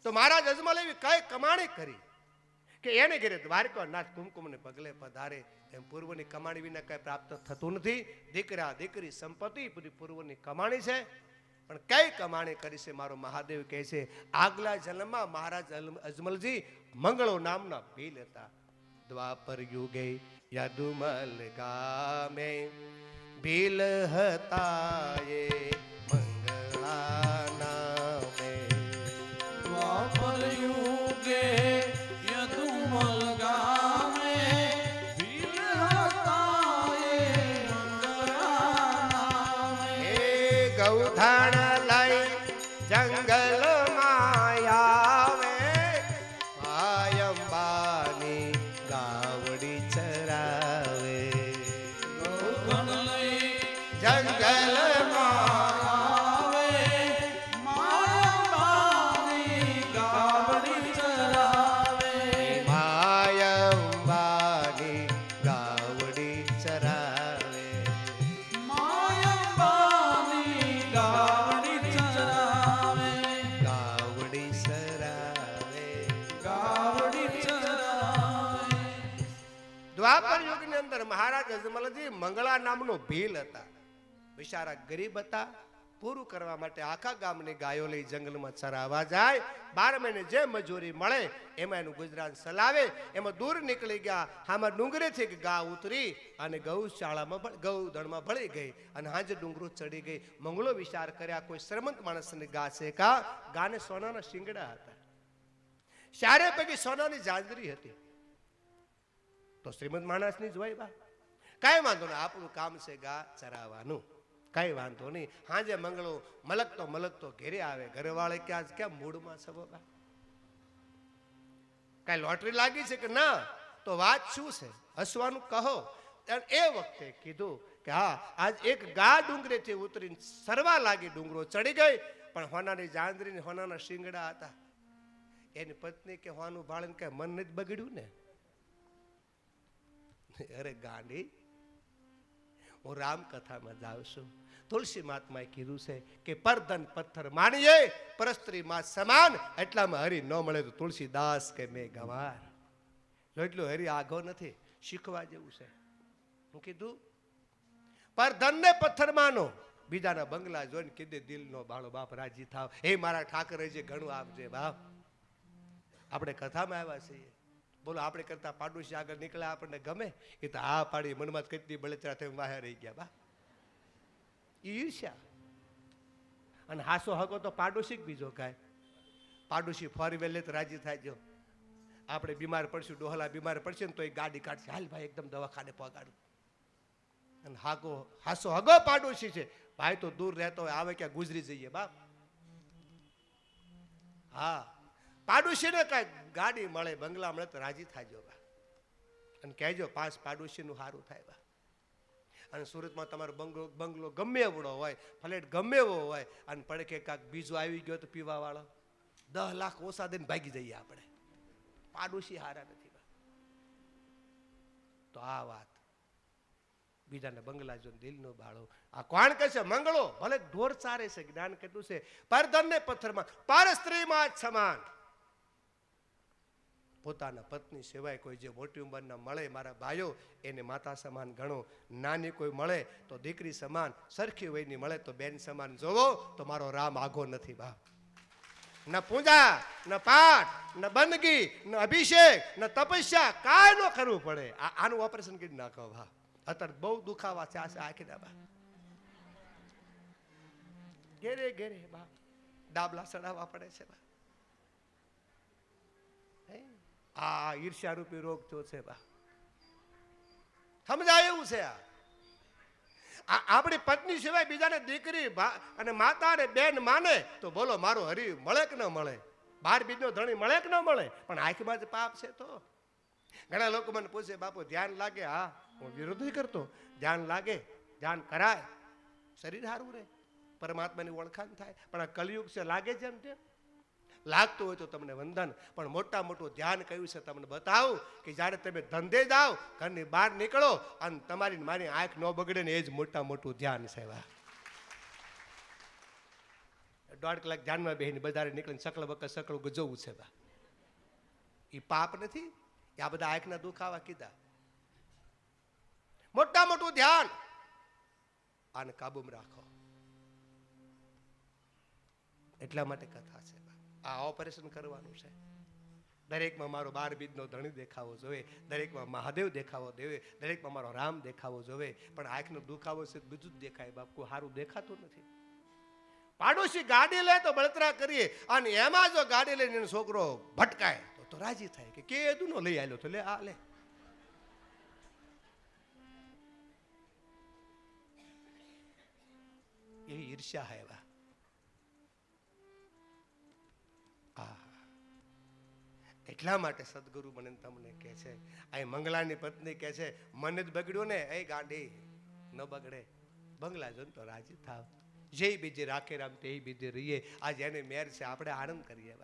તો મહારાજ અજમલ એવી કઈ કમાણી કરી કે એને ઘેરે દ્વારકાનાથ કુમકુમને પગલે પધારે. એમ પૂર્વની કમાણી વિના કઈ પ્રાપ્ત થતું નથી. દીકરા દીકરી સંપત્તિ બધી પૂર્વની કમાણી છે, પણ કઈ કમાણી કરી છે મારો મહાદેવ કહે છે. આગલા જન્મમાં મહારાજ અજમલજી મંગળો નામના ભીલ હતા. દ્વાપર યુગે યદુમલ ગામે ભીલ હતા એ મંગળા નામે. દ્વાપર યુગે યદુમલ ગામે ભીલ હતા એ મંગળા નામે. એ ગૌધાણ લઈ જંગલમાં આવે પાયંબાની ગાવડી ચરાવે. ગૌધન લઈ જંગલમાં આવે માયાબાની ગાવડી ચરાવે. પાયંબાની ગાવડી ચરાવે. માયાબાની ગાવડી ચરાવે. ગાવડી ચરાવે. ગાવડી ચરાવે. દ્વાપર યુગની અંદર મહારાજ અજમલજી મંગળા નામનો ભીલ હતા. બિચારા ગરીબ હતા. પૂરું કરવા માટે આખા ગામની ગાયો લઈ જંગલમાં ચરાવવા જાય. 12 મહિને જે મજૂરી મળે એમાં એનું ગુજરાન ચલાવે. એમાં દૂર નીકળી ગયા. આમાં ડુંગરેથી એક ગા ઉતરી અને ગૌશાળામાં ગૌધણમાં ભળી ગઈ અને હાજે ડુંગરો ચડી ગઈ. મંગળો વિચાર કર્યા કોઈ શ્રીમંત માણસની ગા છે કા? ગાને સોનાના શિંગડા હતા, ચારે પૈકી સોનાની જાંજરી હતી. તો શ્રીમંત માણસની જ હોય બા. કઈ વાંધો નહીં, આપણું કામ છે ગા ચરાવવાનું, કઈ વાંધો નહીં. હાજે મંગળો મલકતો ઘેરે આવે. ઘરવાળે કે આજ ક્યાં મૂડમાં છો બા? કઈ લોટરી લાગી છે કે ના? તો વાત શું છે, હસવાનું કહો. એ વખતે કીધું કે હા, આજ એક ગા ડુંગરેથી ઉતરીને સરવા લાગી. ડુંગરો ચડી ગઈ, પણ હોનાની જાંજરી હોનાના શિંગડા હતા. એની પત્ની કે હોનું ભાળીને કે મન નથી બગડ્યું ને? અરે ગાંડી, હું રામકથામાં જાઉં છું. તુલસી મહાત્માએ કીધું છે કે પરધન પથ્થર માનીએ પરસ્ત્રી માં સમાન. એટલામાં હરી ન મળે તો તુલસીદાસ કે મેં ગવાર. એટલું હરી આઘો નથી, શીખવા જેવું છે. હું કીધું પરધન ને પથ્થર માનો. બીજાના બંગલા જોઈને કીધે દિલનો બાળો બાપ રાજી થાવ. એ મારા ઠાકરેજી ઘણું આપજે બાપ. આપણે કથામાં આવ્યા છીએ. બોલો, આપણે કરતા પાડોશી આગળ નીકળ્યા આપણને ગમે? એ તો આ પાડી મનમાં કેટલી બળતરા થઈ વાહે રહી ગયા બા. ઈર્ષ્યા. અને હાસો હકો તો પાડોશી બીજો કાંઈ. પાડોશી ફોરી વેલે તો રાજી થાય. જો આપણે બીમાર પડશું, ડોહલા બીમાર પડશે ને તો એ ગાડી કાઢશે, હાલ ભાઈ એકદમ દવાખાને પગાડું. અને હાસો હગો પાડોશી છે. ભાઈ તો દૂર રહેતો હોય, આવે ક્યાં ગુજરી જઈએ બાપ. હા, પાડોશીને કાંઈ ગાડી મળે, બંગલા મળે તો રાજી થાજો બા. અને કહેજો 5 પાડોશીનું સારું થાય બા. અને સુરતમાં તમારો બંગલો ગમે એવડો હોય, ફ્લેટ ગમે એવો હોય, અને પડકે કાંક બીજો આવી ગયો તો પીવા વાળો 10 લાખ ઓછા દઈને ભાગી જઈએ આપણે. પાડોશી હારા નથી બા. તો આ વાત બીજાને બંગલા જો દિલનો બાળો. આ કોણ કહે છે? મંગળો ભલે ઢોર ચારે છે. જ્ઞાન કેટલું છે? પરધન ને પથ્થરમાં પર સ્ત્રીમાં જ સમાન. પોતાના પત્ની સિવાય કોઈ જે મોટી ઉંમરના મળે મારા ભાઈઓ, એને માતા સમાન ગણો. નાની કોઈ મળે તો દીકરી સમાન, સરખી વયની મળે તો બેન સમાન જોવો. તો મારો રામ આઘો નથી બાપ. ન પૂજા, ન પાઠ, ન બંદગી, ન અભિષેક, ન તપસ્યા કાંઈ ન કરવું પડે. આનું ઓપરેશન કરી નાખો ભા. અત્યારે બહુ દુખાવા છે આખી દાબા. ઘેરે ઘેરે બા ડાબલા ચડાવવા પડે છે બા. આ ઈર્ષ્યા રૂપી રોગ જો છે બા. સમજાય એવું છે. આપણી પત્ની સિવાય બીજાને દીકરી અને માતા અને બેન માને તો બોલો મારો હરી મળે કે ન મળે? 12 બીજનો ધણી મળે કે ન મળે? પણ આંખમાં જ પાપ છે. તો ઘણા લોકો મને પૂછે, બાપુ ધ્યાન લાગે? હા, હું વિરોધ નહીં કરતો. ધ્યાન લાગે, ધ્યાન કરાય, શરીર સારું રહે, પરમાત્માની ઓળખાણ થાય. પણ આ કલયુગ છે, લાગે છે એમ તેમ. લાગતું હોય તો તમને વંદન, પણ મોટું ધ્યાન કયું છે તમને બતાવું કે જ્યારે તમે ધંધે જાઓ, ઘરની બહાર નીકળો અને તમારી મારી આંખ ન બગડે ને, એ જ મોટું ધ્યાન છે. 1.5 કલાક ધ્યાનમાં બેહીને બજારે નીકળીને સકળ ગુજવવું છે બા. એ પાપ નથી, એ આ બધા આંખના દુખાવા કીધા. મોટા મોટું ધ્યાન આને કાબુમાં રાખો. એટલા માટે કથા છે. આ ઓપરેશન કરવાનું છે. દરેકમાં મારો 12 બીજનો ધણી દેખાવો જોઈએ, દરેકમાં મહાદેવ દેખાવો જોઈએ, દરેકમાં મારો રામ દેખાવો જોઈએ. પણ આંખનો દુખાવો છે બીજું જ દેખાય બાપ, કોઈ સારું દેખાતું નથી. પાડોશી ગાડી લે તો બળતરા કરીએ, અને એમાં જો ગાડી લઈને એનો છોકરો ભટકાય તો રાજી થાય કે કેદું નો લઈ આવ્યો તો લે આ લે. એવી ઈર્ષ્યા હે એવા. એટલા માટે સદગુરુ મને તમને કહે છે, અહીં મંગલાની પત્ની કહે છે મને જ બગડ્યું ને, એ ગાડી ન બગડે, બંગલા જો તો રાજી થાવ. જે બીજે રાખે રામ તે બીજે રહીએ. આજ એને મેર છે, આપણે આનંદ કરીએ.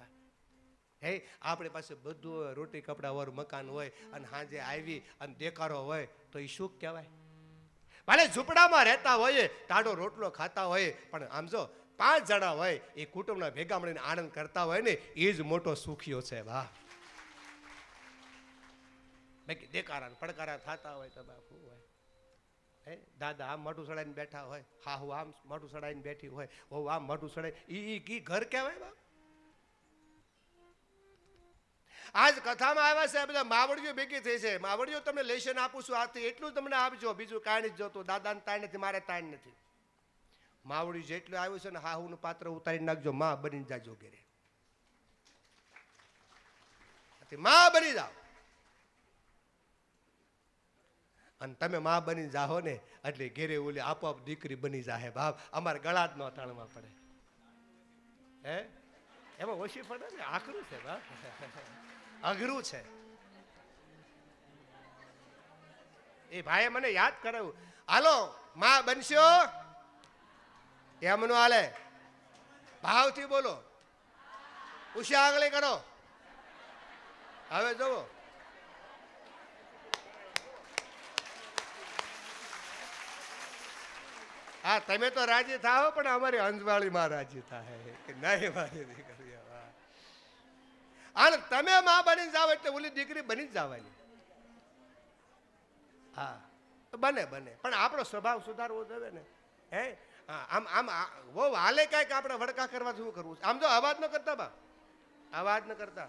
હે આપણી પાસે બધું હોય, રોટી કપડા હોય, મકાન હોય, અને સાંજે આવી અને દેકારો હોય તો એ સુખ કહેવાય? ભલે ઝૂંપડામાં રહેતા હોઈએ, ટાઢો રોટલો ખાતા હોય, પણ આમ જો 5 જણા હોય એ કુટુંબના ભેગા મળીને આનંદ કરતા હોય ને, એ જ મોટો સુખીઓ છે. વાહ. બાકી દેકારા પડકારા થતા હોય તો બાપુ હોય. હે દાદા આમ મોઢું સડાઈને બેઠા હોય, હાહુ આમ મોઢું સડાઈને બેઠી હોય, હો આમ મોઢું સડાય, ઈ ઘર કહેવાય બાપ? આજ કથામાં આવ્યા છે બધા માવડીઓ ભેગી થઈ છે. માવડીઓ તમને લેશન આપું છું, આથી એટલું જ તમને આપજો, બીજું કાંઈ નથી જોતું. દાદાને તાણ નથી, મારે તાણ નથી. માવડી જેટલું આવ્યું છે ને હાહુનું પાત્ર ઉતારી નાખજો, માં બની જાજો ઘેરે. માં બની જાઓ, અને તમે માં બની જાઓ ને એટલે ઘેરે ઓલી આપોઆપ દીકરી બની જાહે બાપ. અમારે ગળા જ નો તાણવા પડે. હે એમાં ઓછી પડે ને, આકરું છે બાપ, અઘરું છે. એ ભાઈએ મને યાદ કરાવ્યું, હાલો માં બનશો એમનું હાલે, ભાવથી બોલો, ઉષા આંગળી કરો. હવે જોવો હા તમે તો રાજી થાઓ, પણ અમારી અંજવાળી માં રાજી થાય કે નહીં મારી દીકરી. અને તમે માં બની જાવ એટલે ઓલી દીકરી બની જ જવાની. હા બને બને, પણ આપણો સ્વભાવ સુધારવો જોઈએ ને. હે આમ આમ બહુ હાલે કાંઈક આપણે વડકા કરવા શું કરવું? આમ જો અવાજ ન કરતા બા, અવાજ ન કરતા.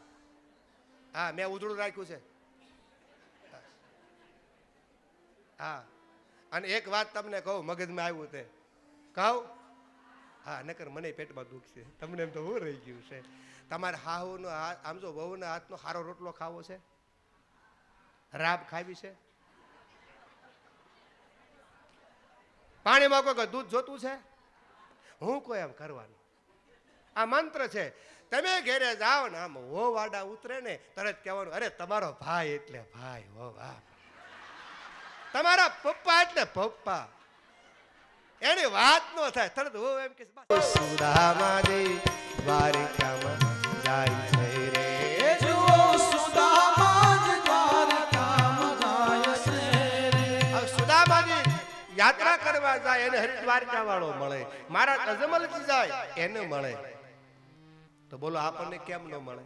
હા મેં ઉજળું રાખ્યું છે. હા અને એક વાત તમને કહું, મગજમાં આવ્યું તે કહું. હા નકર મને પેટમાં દુખ છે, તમને એમ તો હું રહી ગયું છે. તમારે હાહુનો આમ જો વહુના હાથનો સારો રોટલો ખાવો છે, રાબ ખાવી છે, પાણીમાં કોઈ દૂધ જોતું છે, હું કોઈ એમ કરવાનું. આ મંત્ર છે. તમે ઘેરે જાઓ ને આમ હો વાડા ઉતરે ને તરત કહેવાનું, અરે તમારો ભાઈ એટલે ભાઈ હો વાહ, તમારા પપ્પા એટલે પપ્પા. એની વાત નો થાય તરત હો એમ કે સુદામાજી દ્વારિકામાં જાય છે રે, જો સુદામા દ્વારકામાં જાય છે રે. હવે સુદામાજી યાત્રા કરવા જાય એને હરિદ્વારિકા વાળો મળે, મારા અજમલજી જાય એને મળે. તો બોલો આપણને કેમ ન મળે?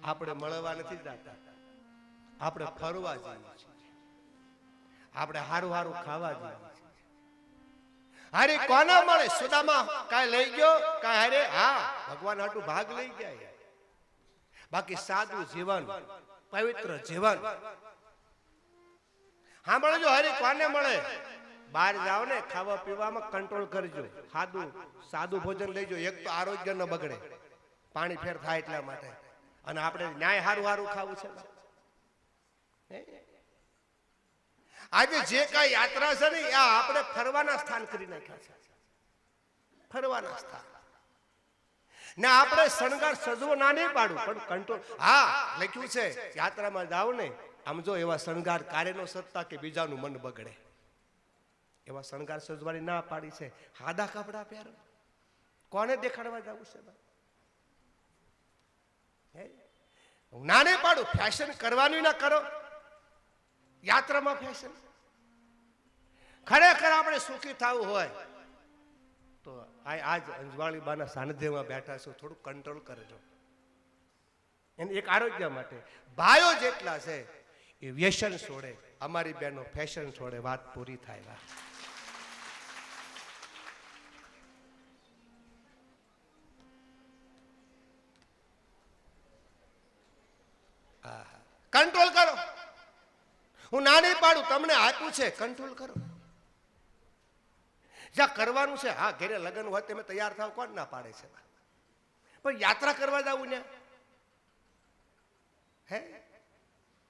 આપણે મળવા નથી જતા, આપણે ફરવા જઈએ છીએ, આપણે હારું હારું ખાવા જઈએ. હારી કોને મળે? સુદામા કાંઈ લઈ ગયો કાંઈ હારે? હા ભગવાન હાટુ ભાગ લઈ ગયા. બાકી સાદું જીવન, પવિત્ર જીવન. સાંભળજો, હરી કોને મળે? બહાર જાઓ ને ખાવા પીવામાં કંટ્રોલ કરજો, સાદું ભોજન લેજો. એક તો આરોગ્ય ન બગડે, પાણી ફેર થાય એટલા માટે. અને આપણે ન્યાય હારું હારું ખાવું છે. આજે જે કઈ યાત્રા છે ને આ આપણે ફરવાના સ્થાન કરી નાખ્યા છે, ફરવાના સ્થાન ને આપણે શણગાર સજવો ના નહીં પાડું, પણ કંટ્રોલ. હા લખ્યું છે યાત્રામાં જાવ ને આમ જો એવા શણગાર કાર્યનો સત્તા કે બીજાનું મન બગડે, એવા શણગાર સજવાની ના પાડી છે. સાદા કપડા પહેરો, કોને દેખાડવા જવું છે? હું ના નહીં પાડું, ફેશન કરવાનું ના કરો. યાત્રામાં ફેશન. ખરેખર આપણે સુખી થવું હોય તો તો આજ અંજવાળી બાના સાનિધ્યમાં બેઠા છો, થોડું કંટ્રોલ કરજો. એને એક આરોગ્ય માટે ભાઈઓ જેટલા છે એ વ્યસન છોડે, અમારી બહેનો ફેશન છોડે, વાત પૂરી થાય. કંટ્રોલ કરો. હું ના નહીં પાડું, તમને આપ્યું છે, કંટ્રોલ કરો. જ્યાં કરવાનું છે, હા ઘરે લગ્ન હોય તમે તૈયાર થાવ, કોણ ના પાડે છે? પણ યાત્રા કરવા જવું ને, હે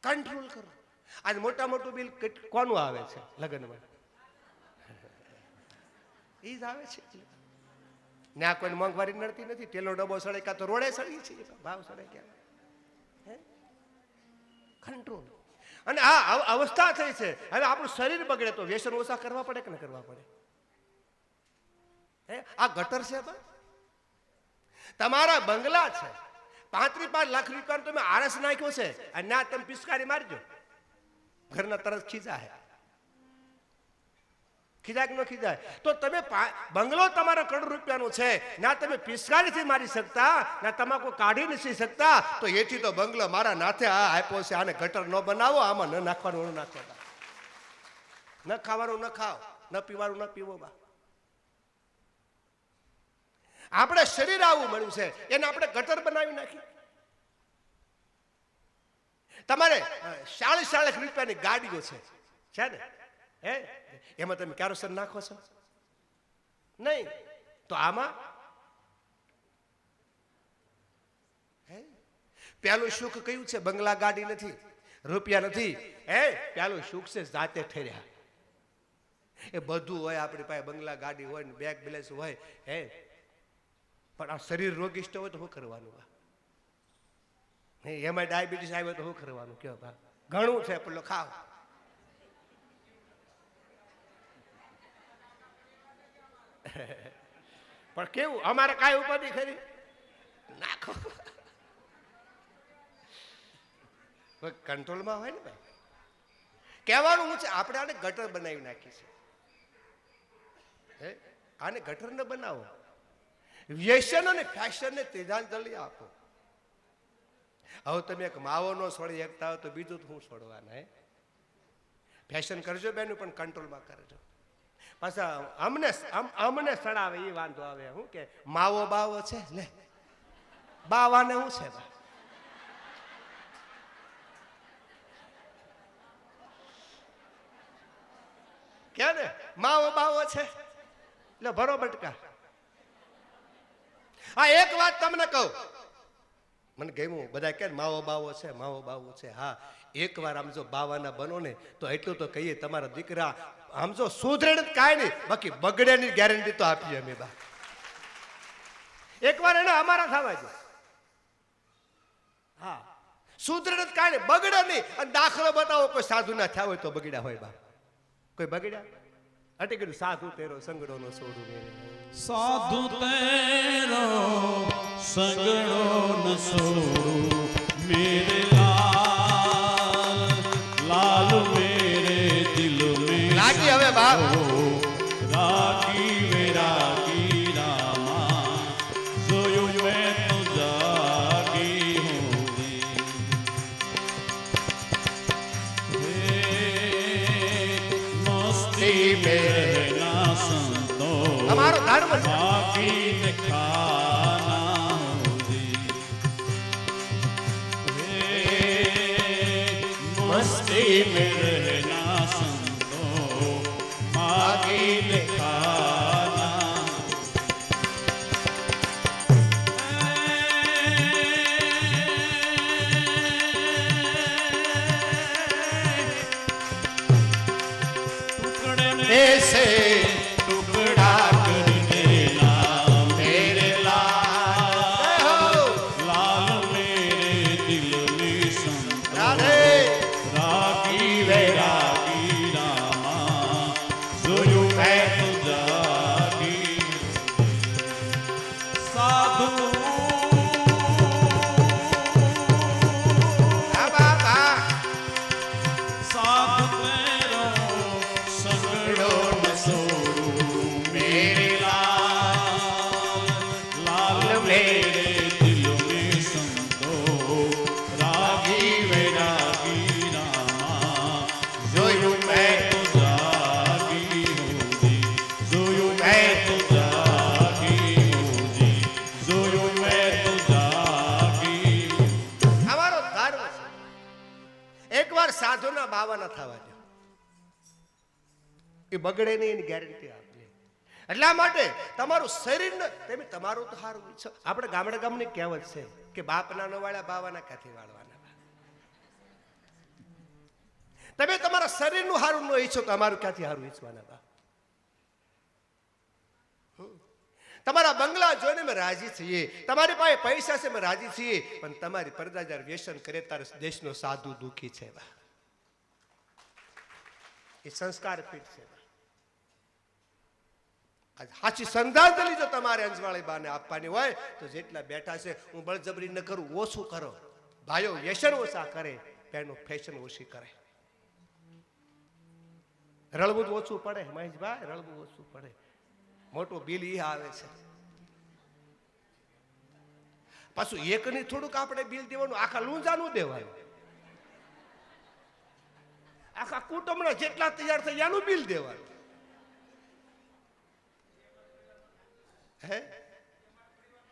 કંટ્રોલ કરો. આજ મોટા મોટું બિલ કોનું આવે છે લગ્નમાં? એ જ આવે છે. ત્યાં કોઈ મોંઘવારી નડતી નથી. તેલો ડબ્બો સડે કાં તો રોડે સડી છે, ભાવ સડે ક્યાં? કંટ્રોલ. અને આ અવસ્થા થઈ છે, હવે આપણું શરીર બગડે તો વ્યસન ઓછા કરવા પડે કે ન કરવા પડે? આ ગટર છે બા. તમારા બંગલા છે, 35 લાખ રૂપિયાનો તમે આરસ નાખ્યો છે, અને ના તમે પિચકારી મારજો, ઘરના તરત ખીજાય. ખીજાય કે ન ખીજાય? તો તમે બંગલો તમારો કરોડ રૂપિયાનો છે, ના તમે પિચકારીથી મારી શકતા, ના તમાકુ કાઢી નથી શકતા, તો એથી તો બંગલો મારા નાથે આ આપ્યો છે, આને ગટર ન બનાવો, આમાં ન નાખવાનું ન નાખો, ન ખાવાનું ન ખાઓ, ન પીવાનું ન પીવો. બા આપણે શરીર આવું મળ્યું છે, એને આપણે ગટર બનાવી નાખી. તમારે 40 રૂપિયાની ગાડીઓ છે ને, હે એમાં તમે કેરોસીન નાખો છો નહીં? તો આમાં પેલું સુખ કયું છે? બંગલા ગાડી નથી, રૂપિયા નથી. હે પેલું સુખ છે જાતે ઠર્યા. એ બધું હોય આપણી પાસે, બંગલા ગાડી હોય ને બેગ બેલેન્સ હોય, હે પણ આ શરીર રોગિષ્ટ હોય તો શું કરવાનું? એમાં ડાયાબિટીસ આવે તો શું કરવાનું? કયો બા ઘણું છે, પેલો ખાવ. પણ કેવું અમારે કાંઈ ઉપાધિ ખરી? નાખો. કંટ્રોલમાં હોય ને ભાઈ. કહેવાનું હું છે, આપણે આને ગટર બનાવી નાખી છે. હે આને ગટર ન બનાવો. વ્યસન અને ફેશન ને ત્રિધાંજલિ આપો. હવે તમે એક માવો નો છોડી શકતા હોય તો બીજું શું છોડવાના? હે ફેશન કરજો બેન, પણ કંટ્રોલમાં કરજો. પાછા અમને સડાવે એ વાંધો આવે. શું કે માવો બાવો છે, લે બાવાને શું છે? કે ને માવો બાવો છે, એટલે ભરો બટકા. હા એક વાત તમને કહું, મને ગમ્યું. બધા કે માવો બાવો છે, માવો બાવો છે. હા એક વાર આમ જો બાવાના બનો ને તો એટલું તો કહીએ, તમારા દીકરા આમ જો સુધરે ને કાંઈ નહીં, બાકી બગડે ની ગેરંટી તો આપીએ અમે. બા એક વાર એને અમારા થવા દે. હા સુધરે ને કાંઈ નહીં, બગડે નહીં. અને દાખલો બતાવો કોઈ સાધુ ના થયા હોય તો બગડ્યા હોય. બા કોઈ બગડ્યા? અટે કીધું સાધુ તેરો સંગડો નો છોડું મેરે. સાધુ તેરો સંગડો ન છોડું મેરે લાલ, લાલ મેરે દિલ में લાગી હવે બાપ. रागी वे रागी रामा, सोयूं मैं तो जागी हूँ मस्ती में रहना संतो, हमारो धर्म है। बाकी ने खाना मस्ती में रहना संतो, बाकी ने खाना। टुकड़े में ऐसे टुकड़ा कर देना मेरे लाल, लाल मेरे दिल में संतो, राधे रागी वे रागी આંખના બાવાના થવા દો, એ બગડે નહીં એની ગેરંટી આપજે. એટલા માટે તમારું શરીર તમે તમારું તો સારું ઈચ્છો. આપણે ગામની કહેવત છે કે બાપના ન વાળ્યા બાવાના ક્યાંથી વાળવાના. તમે તમારા શરીરનું સારું ન ઈચ્છો તો અમારું ક્યાંથી સારું ઈચ્છવાના બા. તમારા બંગલા જોઈને અમે રાજી છીએ, તમારી પાસે પૈસા છે અમે રાજી છીએ, પણ તમારી પરદા જ્યારે વ્યસન કરે ત્યારે દેશનો સાધુ દુઃખી છે બા. એ સંસ્કાર પીઠ છે. સાચી શ્રદ્ધાંજલિ જો તમારે અંજવાળી બાને આપવાની હોય તો જેટલા બેઠા છે હું બળજબરી ન કરું, ઓછું કરો. ભાઈઓ વ્યસન ઓછા કરે, બહેનો ફેશન ઓછી કરે. રળવું ઓછું પડે મહેશભાઈ, રળવું ઓછું પડે. મોટું બિલ ઈ આવે છે. પાછું એકની થોડુંક આપણે બિલ દેવાનું, આખા લૂંજાનું દેવાનું. આખા કુટુંબના જેટલા તૈયાર થાય એનું બિલ દેવાનું. હે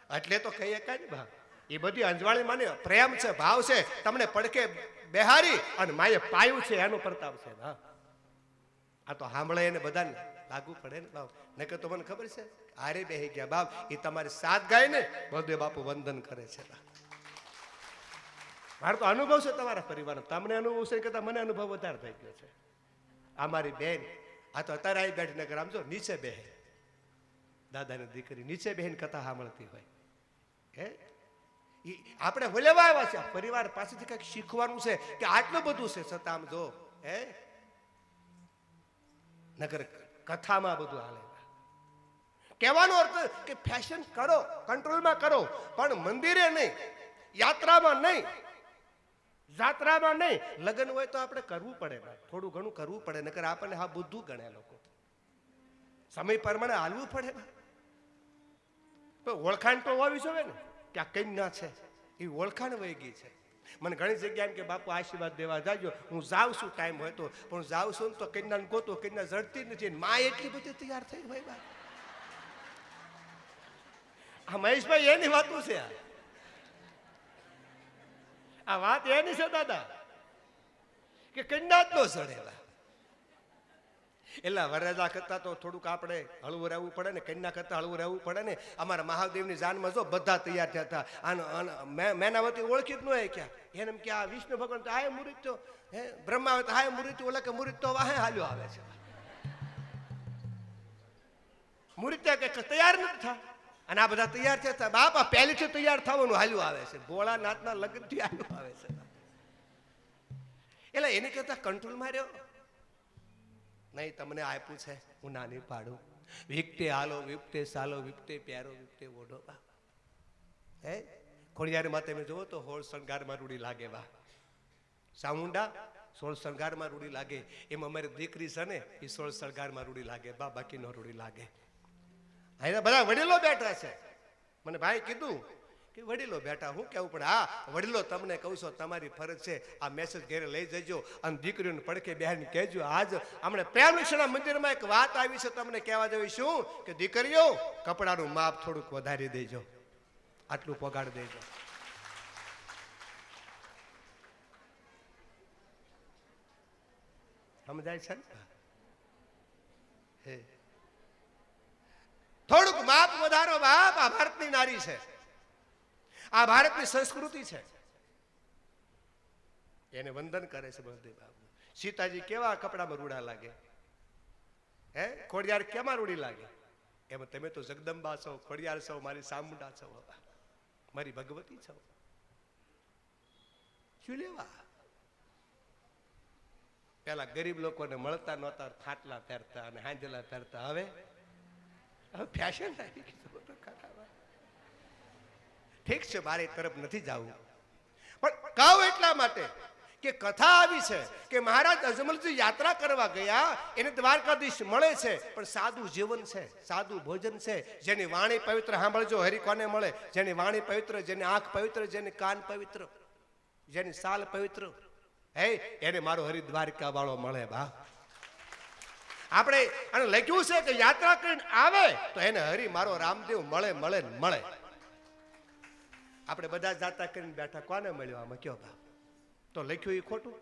એટલે તો કહીએ કઈ ને ભાવ, એ બધી અંજવાળી માને પ્રેમ છે, ભાવ છે. તમને પડકે બેહારી અને માએ પાયું છે એનો પ્રતાપ છે. હા, આ તો સાંભળે એને બધાને લાગુ પડે ને બાપ. નકર તો મને ખબર છે આરે બેહી ગયા બાપ, એ તમારી સાથ ગાય ને બળદેવ બાપુ વંદન કરે છે. મારો તો અનુભવ છે તમારા પરિવારનો, તમને અનુભવ છે કરતા મને અનુભવ વધારે થઈ ગયો છે. આ મારી બેન આ તો અત્યારે આવી બેઠી નગર આમ જો નીચે બેહે, દાદાની દીકરી નીચે બેહીને કથા સાંભળતી હોય. હે આપણે હોલેવા આવ્યા છે, પરિવાર પાસેથી કંઈક શીખવાનું છે કે આટલું બધું છે છતાં આમ જો હે નગર કથામાં બધું હાલે. કહેવાનો અર્થ કે ફેશન કરો, કંટ્રોલમાં કરો, પણ મંદિરે નહીં, યાત્રામાં નહીં, જાત્રામાં નહીં. લગ્ન હોય તો આપણે કરવું પડે, થોડું ઘણું કરવું પડે, નકર આપણને હા બધું ગણે લોકો. સમય પ્રમાણે હાલવું પડે. ઓળખાણ તો હોવી જોઈએ ને કે આ કન્યા છે, એ ઓળખાણ વહી ગઈ છે. મને ઘણી જગ્યાએ એમ કે બાપુ આશીર્વાદ દેવા જાજો, હું જાઉં છું ટાઈમ હોય તો, પણ જાઉં છું ને તો કન્યાને ગોતો, કન્યા જડતી નથી. માં એટલી બધી તૈયાર થઈ હોય બા. આ મહેશભાઈ એની વાતું છે, આ વાત એની છે દાદા કે કન્યા જ નો જડે. એટલે વરરાજા કરતા તો થોડુંક આપણે હળવું રહેવું પડે ને, કન્યા કરતા હળવું રહેવું પડે ને. અમારા મહાદેવની જાનમાં જો બધા તૈયાર થયા હતા. મેનાવતી ઓળખી જ ન હોય ક્યાં એને એમ કે આ વિષ્ણુ ભગવાન તો હાય મૃત્યુ, હે બ્રહ્મા આવે તો હાય મૃત્યુ, ઓલા કે મૃત્યુ વાહે હાલ્યો આવે છે. મૃત્યુ કે તૈયાર નથી થા, અને આ બધા તૈયાર થયા. બાપા પહેલીથી તૈયાર થવાનું હાલ્યું આવે છે, ભોળાનાથના લગ્નથી હાલ્યું આવે છે. એટલે એની કરતા કંટ્રોલમાં રહ્યો નહીં. તમને આપ્યું છે હું નાની પાડું, વિકતે હાલો વિપતે સાલો, વિપતે પ્યારો વિપતે ઓઢો બા. હે ખોડિયારમાં તમે જુઓ તો 16 શણગારમાં રૂડી લાગે બા. ચામુંડા 16 શણગારમાં રૂડી લાગે. એમ અમારી દીકરી છે ને એ 16 શણગારમાં રૂડી લાગે બા, બાકી નો રૂડી લાગે. અહીંયા બધા વડીલો બેઠા છે. મને ભાઈ કીધું કે વડીલો બેઠા, હું કેવું પણ હા વડીલો તમને કહું છું તમારી ફરજ છે આ મેસેજ ઘરે લઈ જજો અને દીકરીઓને પડકે બેહાડીને કહેજો. આજ હમણે પ્રેમ વિષયના મંદિરમાં એક વાત આવી છે તમને કહેવા જવી શું કે દીકરીઓ કપડાનું માપ થોડુંક વધારી દેજો, આટલું પગાડ દેજો. સમજાય છે ને? હે થોડુંક માપ વધારો બાપ. આ ભારતની નારી છે, આ ભારતની સંસ્કૃતિ છે, એને વંદન કરે છે બળદેવ બાપુ. સીતાજી કેવા કપડામાં રૂડા લાગે, હે ખોડિયાર કેમાં રૂડી લાગે? એમ તમે તો જગદંબા છો, ખોડિયાર છો, મારી ચામુંડા છો, મારી ભગવતી છો. શું લેવા? પેલા ગરીબ લોકોને મળતા નહોતા, ખાટલા પહેરતા અને હાંજલા પહેરતા. હવે ફેશન આવી ગઈ. ઠીક છે, મારે તરફ નથી જવું, પણ કહું એટલા માટે કે કથા આવી છે કે મહારાજ અજમલજી યાત્રા કરવા ગયા, એને દ્વારકાધીશ મળે છે, પણ સાદું જીવન છે, સાદું ભોજન છે. જેની વાણી પવિત્ર, સાંભળજો હરી કોને મળે? જેની વાણી પવિત્ર, જેની આંખ પવિત્ર, જેની કાન પવિત્ર, જેની સાલ પવિત્ર, હે એને મારો હરિ દ્વારકા વાળો મળે બા. આપણે અને લખ્યું છે કે યાત્રા કરીને આવે તો એને હરિ મારો રામદેવ મળે મળે મળે. આપણે બધા જાતા કરીને બેઠા, કોને મળ્યો આમાં કયો બા? તો લખ્યું એ ખોટું.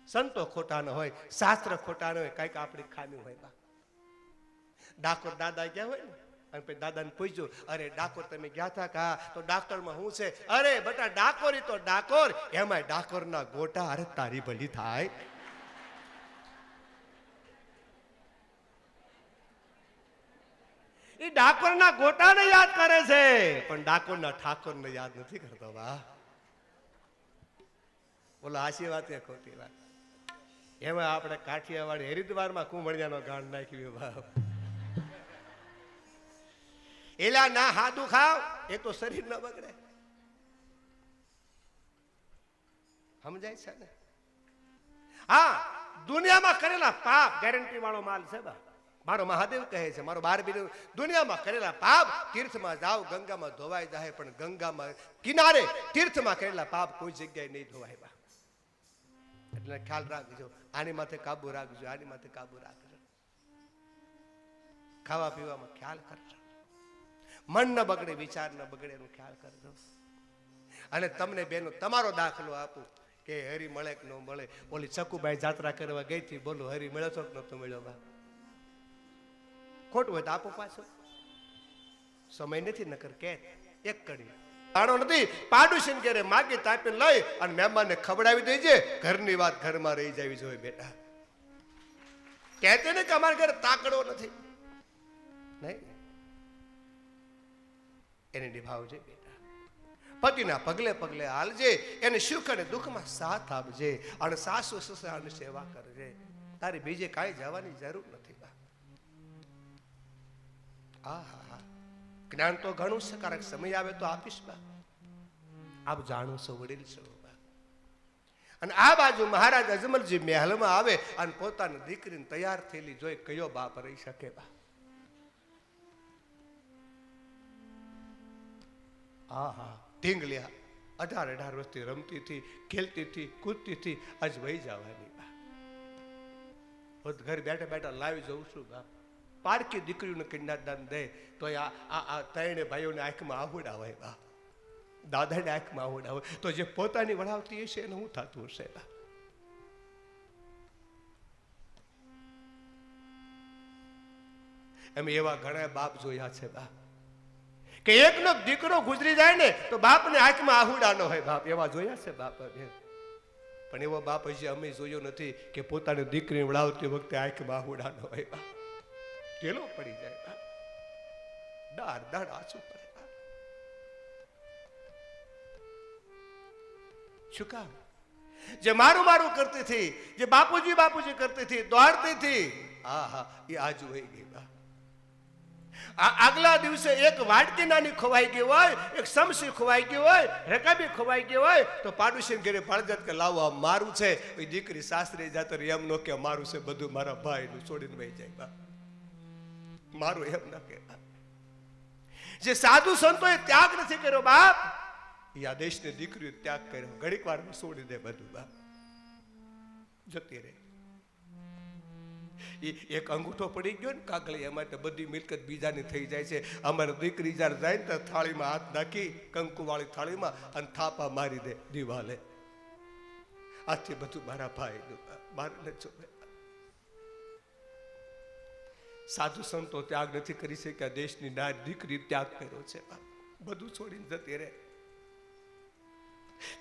સંતો ખોટા ન હોય, શાસ્ત્ર ખોટા ન હોય, કઈક આપણી ખામી હોય બા. ડાકોર દાદા ગયા હોય ને, અને પછી દાદાને પૂછ્યું, અરે ડાકોર તમે ગયા હતા કા? તો ડાકોરમાં શું છે? અરે બેટા ડાકોરી તો ડાકોર, એમાંય ડાકોરના ગોટા. અરે તારી ભલી થાય. એ ડાકોરના ગોટાને યાદ કરે છે, પણ ડાકોરના ઠાકોરને યાદ નથી કરતો બા. બોલો આશી વાત કે ખોટી વાત? એમાં આપણે કાઠિયાવાડી હરિદ્વારમાં કુંભળિયાનો ગાંડ નાખ્યું બાપ. એલા ના હાદું ખાવ, એ તો શરીર ન બગડે. સમજાય છે ને? હા, દુનિયામાં કરેલા પાપ ગેરંટી વાળો માલ છે બા. મારો મહાદેવ કહે છે, મારો બાર બીજો, દુનિયામાં કરેલા પાપ તીર્થમાં જાઓ, ગંગામાં ધોવાઈ જાય, પણ ગંગામાં કિનારે તીર્થમાં કરેલા પાપ કોઈ જગ્યાએ નહીં ધોવાય બા. એટલે ખ્યાલ રાખજો, આની માથે કાબુ રાખજો, આની માથે કાબુ રાખજો. ખાવા પીવામાં ખ્યાલ કરજો, મન ન બગડે, વિચાર ન બગડે એનો ખ્યાલ કરજો. અને તમને બેનો તમારો દાખલો આપું કે હરી મળે કે ન મળે. ઓલી ચકુબાઈ જાત્રા કરવા ગઈ હતી, બોલો હરી મળ્યો છો કે નતો મળ્યો બા? ખોટું હોય તો આપો પાછો, સમય નથી નકર કે એક કડી તાણો નથી. પાડોશી ઘરે માગી તાપીને લઈ અને મહેમાનને ખવડાવી દેજે. ઘરની વાત ઘરમાં રહી જવી જોઈએ બેટા. કહેતે ને કે અમારા ઘરે તાકડો નથી, નહીં, એને નિભાવજે બેટા. પતિના પગલે પગલે હાલજે, એને સુખ અને દુઃખમાં સાથ આપજે, અને સાસુ સસરાની સેવા કરજે. તારી બીજે કાંઈ જવાની જરૂર નથી બા. આહા, જ્ઞાન તો ઘણું છે, કારણ સમય આવે તો આપીશ બા. આપ જાણો છો, વડીલ છો બા. અને આ બાજુ મહારાજ અજમલજી મહેલમાં આવે અને પોતાની દીકરીને તૈયાર થયેલી જોઈ કયો બાપ રહી શકે બા? આહા, ઢીંગલિયા 18 વર્ષથી રમતી હતી, ખેલતી હતી, કૂદતી હતી, આજ વહી જવાની બા. ઘર બેઠા બેઠા લાવી જઉં છું બા. પારકી દીકરીઓને કન્યાદાન દે તો આ ત્રણે ભાઈઓને આંખમાં આહુડા હોય બા, દાદાને આંખમાં આહુડા હોય, તો જે પોતાની વળાવતી હશે એને હું થતું હશે બા? એમ એવા ઘણા બાપ જોયા છે બા, કે એકનો દીકરો ગુજરી જાય ને તો બાપને આંખમાં આહુડા ન હોય બાપ. એવા જોયા છે બાપ. પણ એવો બાપ હજી અમે જોયો નથી કે પોતાની દીકરીને વળાવતી વખતે આંખમાં આહુડા ન હોય બા. ઢેલો પડી જાય બા, દાડ દાડ આંસુ પડે બા. શું કામ? જે મારું મારું કરતી હતી, જે બાપુજી બાપુજી કરતી હતી, દોડતી હતી, હા હા, એ આજ વહી ગઈ બા. આગલા દિવસે એક વાટકી નાની ખોવાઈ ગઈ હોય, એક સમસી ખોવાઈ ગઈ હોય, રકાબી ખોવાઈ ગઈ હોય, તો પાડોશી ઘરે ફળજત કે લાવો આ મારું છે. એ દીકરી સાસરે જાતો એમ નો કે મારું છે બધું મારા ભાઈનું, છોડીને વહી જાય બા. મારું એમ ન કે. જે સાધુ સંતોએ ત્યાગ નથી કર્યો બાપ, એ આ દેશની દીકરીઓ ત્યાગ કર્યો. ઘડીક વાર છોડી દે બધું બાપ, જતી રહે. એક અંગૂઠો પડી ગયો ને કાગળી, એમાં તો બધી મિલકત બીજાની થઈ જાય છે. અમારી દીકરી જયારે જાય ને તો થાળીમાં હાથ નાખી, કંકુ વાળી થાળીમાં, અને થાપા મારી દે દિવાલે. આથી બધું મારા ભાઈ મારે જોવે. સાધુ સંતો ત્યાગ નથી કરી શક્યા, દેશની નારી દીકરી ત્યાગ કર્યો છે. બધું છોડીને જતી રહે,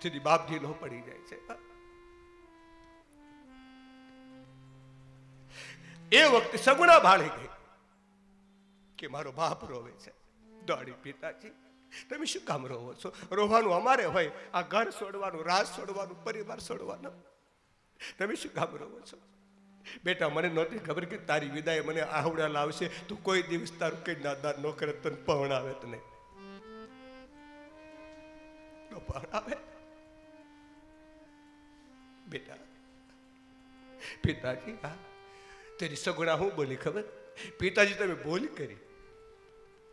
તેથી બાપ ઢીલો પડી જાય છે. એ વખતે સગુણા ભાળી ગઈ કે મારો બાપ રોવે છે. દોડી, પિતાજી તમે શું કામ રોવો છો? રોવાનું અમારે હોય, આ ઘર છોડવાનું, રાજ છોડવાનું, પરિવાર છોડવાનું, તમે શું કામ રોવો છો? બેટા મને નહોતી ખબર કે તારી વિદાય મને આવડા લાવશે. તું કોઈ દિવસ તારું કઈ નાદાર ન કરે, તને પવણાવે તને પવણાવે. બેટા, પિતાજી હા, તેરી સગુણા હું બોલી ખબર? પિતાજી તમે ભૂલ કરી.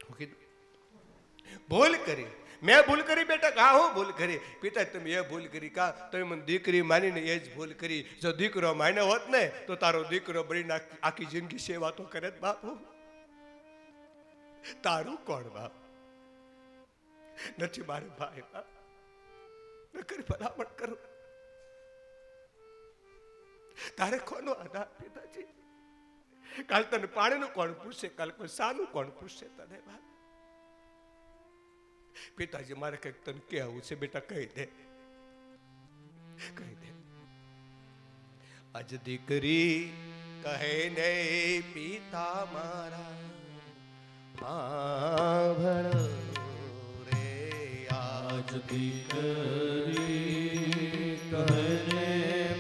હું કીધું ભૂલ કરી, મેં ભૂલ કરી બેટા? હા હું ભૂલ કરી. પિતાજી તમે એ ભૂલ કરી કા? તમે મને દીકરી માનીને એ જ ભૂલ કરી. જો દીકરો માન્યો હોત ને તો તારો દીકરો બળીને આખી જિંદગી સેવા તો કરે જ બાપુ. તારું કોણ બાપ? નથી મારે ભાઈ બાપ, ન કરી ભલામણ કરું. તારે કોનો આધાર પિતાજી? કાલ તને પાણીનું કોણ પૂછશે, કાલ કોઈ સાનું કોણ પૂછશે તને? બાપ પિતાજી મારે કંઈક તને કહેવું છે બેટા, કહી દે, કહી દે. આજ દીકરી કહે ને પિતા મારા સાંભળો રે. આજ દીકરી કહે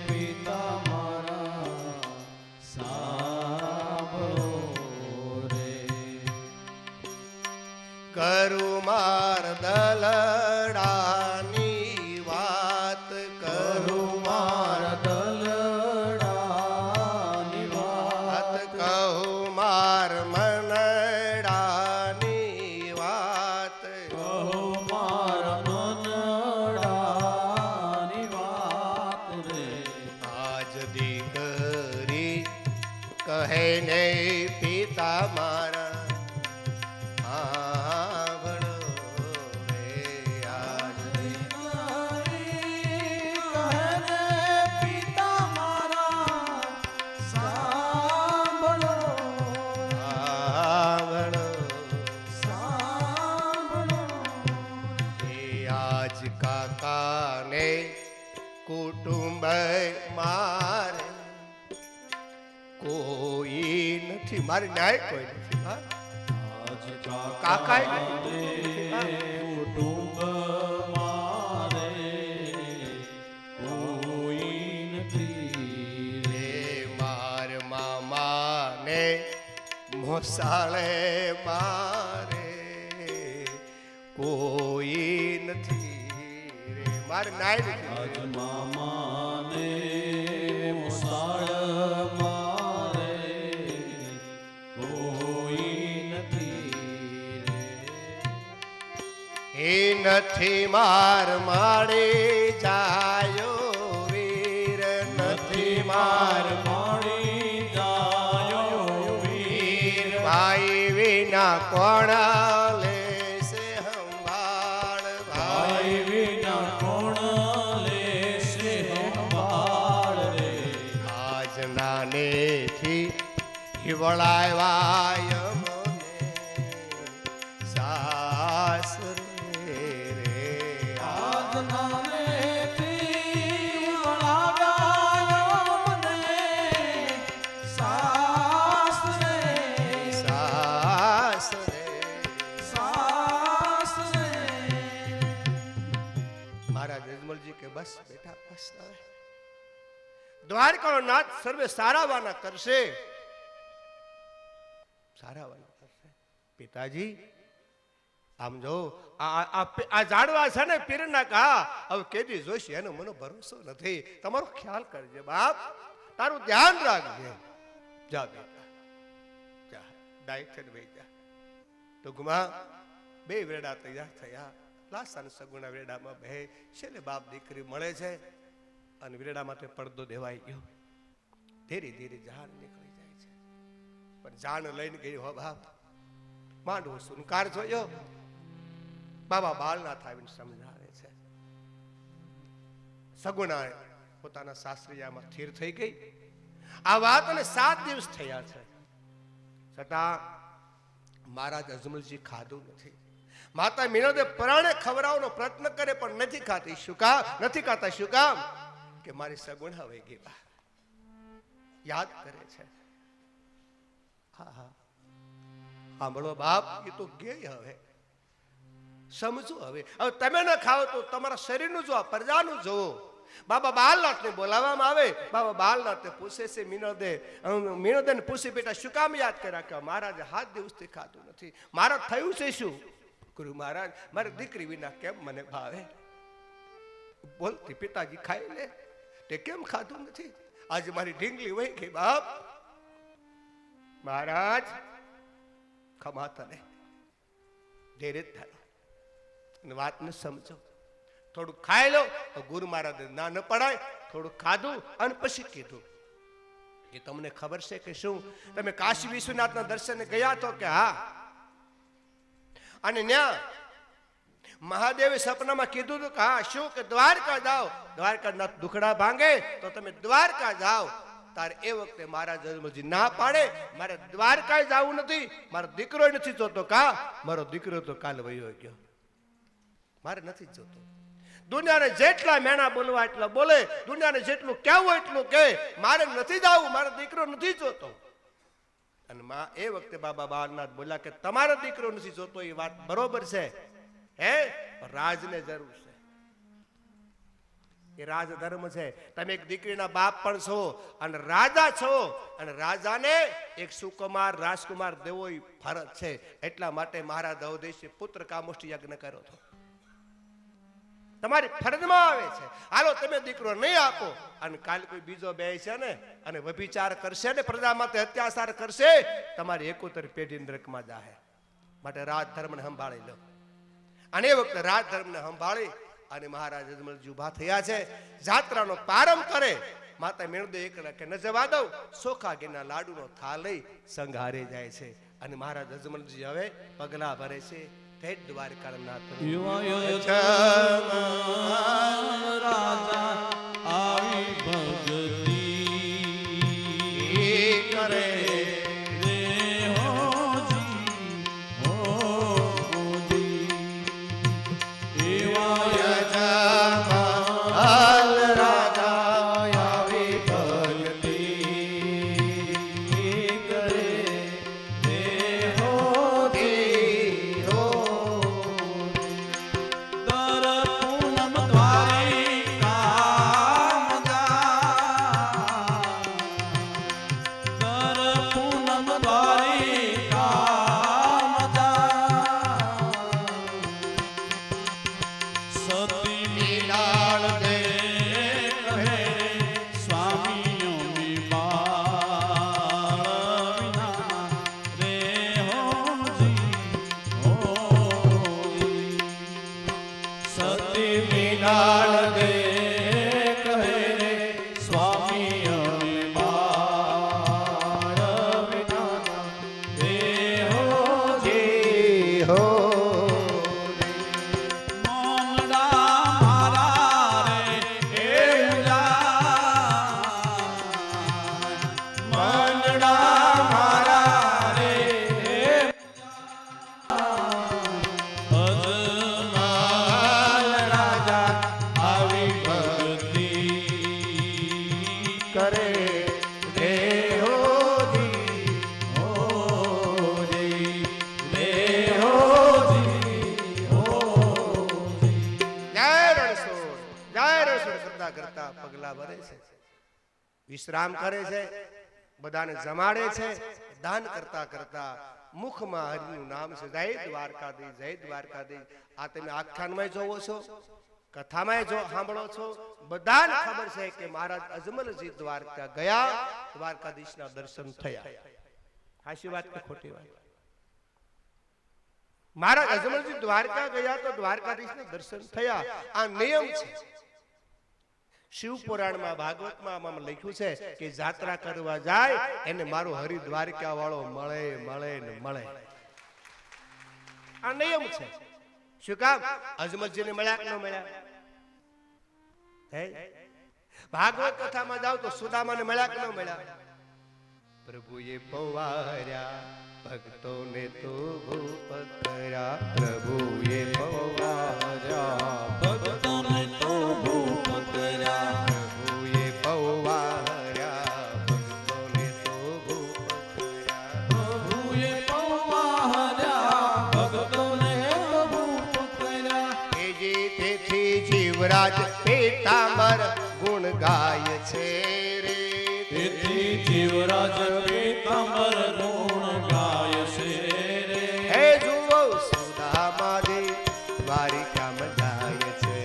પિતા મારા સાંભળો રે. કરું માર દલડાની વાત, કરું માર દલડાની વાત, કહું માર મનડાની વાત. કહો માર મનડાની વાત રે. આજ દીકરી કહે ને પિતા મારા સાંભળો રે. આજ દીકરી કહે ને પિતા મારા સાંભળો, સાંભળો સાંભળો. એ આજ કાકાને કુટુંબ મારે કોઈ નથી, મારે ન્યાય કોઈ નથી. હા? આજ કાકાએ કુટુંબ મારે કોઈ નથી રે. એ માર મામાને મોસાળે મારે કોઈ નથી રે. મારે ન્યાય આજ નથી. મામાને મુસાળ મારે કોઈ નથી રે. એ નથી માર માડે જાયો વીર, નથી માર મારી જાયો વીર. ભાઈ વિના કોણ લેશે સંભાળ, ભાઈ વિના કોણ લેશે સંભાળ રે. આજ નાનેથી હિવળાવ્યા મને સાસરે રે. આજ નાનેથી વળાવ્યા મને સાસરે, સાસરે. સાસરે. મહારાજ અજમલજી કે બસ બેટા બસ હવે દ્વારકાનો નાથ સર્વે સારાવાના કરશે, સારાવાના કરશે. પિતાજી આમ જો આ જાડવા છે ને પીરના કા હવે કેદી જોઈશે એનો મને ભરોસો નથી. તમારો ખ્યાલ કરજે બાપ, તારું ધ્યાન રાખજે. જા બેટા જા, ડાયટ થઈને બેસી જા. ટૂંકમાં બે વેડા તૈયાર થયા. લાસાના સગુણા વેડામાં બે છેલ્લે બાપ દીકરી મળે છે અને વેડામાં તે પડદો દેવાઈ ગયો. ધીરે ધીરે જાન નીકળી જાય છે, પણ જાન લઈને ગઈ હો બાપ. માંડવો સુનકાર જોયો. બાબા બાલનાથ આવીને સમજાવે છે. સગુણા પોતાના સાસરિયામાં સ્થિર થઈ ગઈ. આ વાત અને 7 દિવસ થયા છે, છતાં મહારાજ અજમલજી ખાધું નથી. માતા મીનોદે પરાણે ખવડાવવાનો પ્રયત્ન કરે પણ નથી ખાતી. શું કામ નથી ખાતા? શું કામ કે મારી સગુણા વહી ગઈ. યાદ કરે છે. હા હા સાંભળો બાપ, એ તો ગઈ. હવે સમજો. હવે તમે ન ખાઓ તો તમારા શરીરનું જો, પ્રજાનું જોવો. બાબા બાલનાથને બોલાવવામાં આવે. બાબા બાલનાથને પૂછે છે મીનોદેને પૂછે બેટા શું કામ યાદ કર્યા? કે મહારાજે 7 દિવસથી ખાધું નથી. મહારાજ થયું છે શું? ગુરુ મહારાજ મારી દીકરી વિના કેમ મને ભાવે? બોલતી પિતાજી ખાઈ લે, તે કેમ ખાધું નથી? આજે મારી ઢીંગલી વહી ગઈ બાપ. મહારાજ ખમા તને, ધીરે થાય અને વાતને સમજો. થોડું ખાઈ લો તો ગુરુ મહારાજ ના ન પડાય. થોડું ખાધું અને પછી કીધું કે તમને ખબર છે કે શું તમે કાશી વિશ્વનાથના દર્શને ગયા તો? કે હા. અને ન્યા મહાદેવે સપનામાં કીધું હતું કે હા શું? કે દ્વારકા જાઓ, દ્વારકાનાથ દુખડા ભાંગે તો તમે દ્વારકા જાઓ. તારે એ વખતે મહારાજ અજમલજી ના પાડે, મારે દ્વારકા જવું નથી, મારો દીકરો નથી જોતો. કા મારો દીકરો તો કાલ વયો ગયો, મારે નથી જોતો. દુનિયાને જેટલા મેણા બોલવા એટલા બોલે, દુનિયાને જેટલું કહેવું એટલું કહે, મારે નથી જવું, મારો દીકરો નથી જોતો. અને માં એ વખતે બાબા બાળનાથ બોલ્યા કે તમારો દીકરો નથી જોતો એ વાત બરોબર છે, હે રાજને જરૂર છે, એ રાજધર્મ છે. તમે એક દીકરીના બાપ પણ છો અને રાજા છો, અને રાજાને એક સુકુમાર રાજકુમાર દેવો એ ફરજ છે. એટલા માટે મહારાજ અવધેશે પુત્ર કામોષ્ઠી યજ્ઞ કર્યો હતો. તમારી ફરજમાં આવે છે. હાલો તમે દીકરો નહીં આપો અને કાલ કોઈ બીજો બે છે ને અને વ્યભિચાર કરશે ને પ્રજા માટે અત્યાચાર કરશે, તમારી 71 પેઢી નરકમાં જાહે. માટે રાજધર્મને સંભાળી લો. અને એ વખતે રાજધર્મને સંભાળી અને મહારાજ અજમલજી ઉભા થયા છે. જાત્રાનો પ્રારંભ કરે. માતા મેણદે એક કે ન જવા દઉં, સોખા ઘીના લાડુનો થાળ લઈ સંઘારે જાય છે. અને મહારાજ અજમલજી હવે પગલા ભરે છે. ભેટ દ્વારકાનાથ રાજા આવી ભક્તિ કરે વિશ્રામ કરે છે, બધાને જમાડે છે. દાન કરતા કરતા મુખમાં હરિનું નામ છે, જય દ્વારકાધીશ, જય દ્વારકાધીશ. આ તમે આખ્યાનમાં જોવો છો, કથામાં જો સાંભળો છો. બધાને ખબર છે કે મહારાજ અજમલજી દ્વારકા ગયા, દ્વારકાધીશના દર્શન થયા. સાચી વાત કે ખોટી વાત? મહારાજ અજમલજી દ્વારકા ગયા તો દ્વારકાધીશના દર્શન થયા. આ નિયમ છે. શિવ પુરાણમાં ભાગવતમાં લખ્યું છે કે જાત્રા કરવા જાય એને મારો હરિદ્વારકા વાળો મળે મળે ને મળે. આ નિયમ છે. શું કામ? અજમલજીને મળ્યા કે ન મળ્યા? ભાગવત કથામાં જાવ તો સુદામાને મળ્યા કે ન મળ્યા? પ્રભુએ પવાર્યા ભક્તોને તો ભૂપ કર્યા, પ્રભુએ પવાર્યા ભક્તોને તો ભૂપ કર્યા, પ્રભુએ પવાર્યા ભક્તોને તો ભૂપ કર્યા, પ્રભુએ પવાર્યા ભક્તોને તો ભૂપ કર્યા. તેથી જીવરાજ પીતાંબર ગુણ ગાય છે રે, તેથી જીવરાજ પીતાંબર ગુણ ગાય છે રે. હે જુઓ સુદામાજી દ્વારિકામાં જાય છે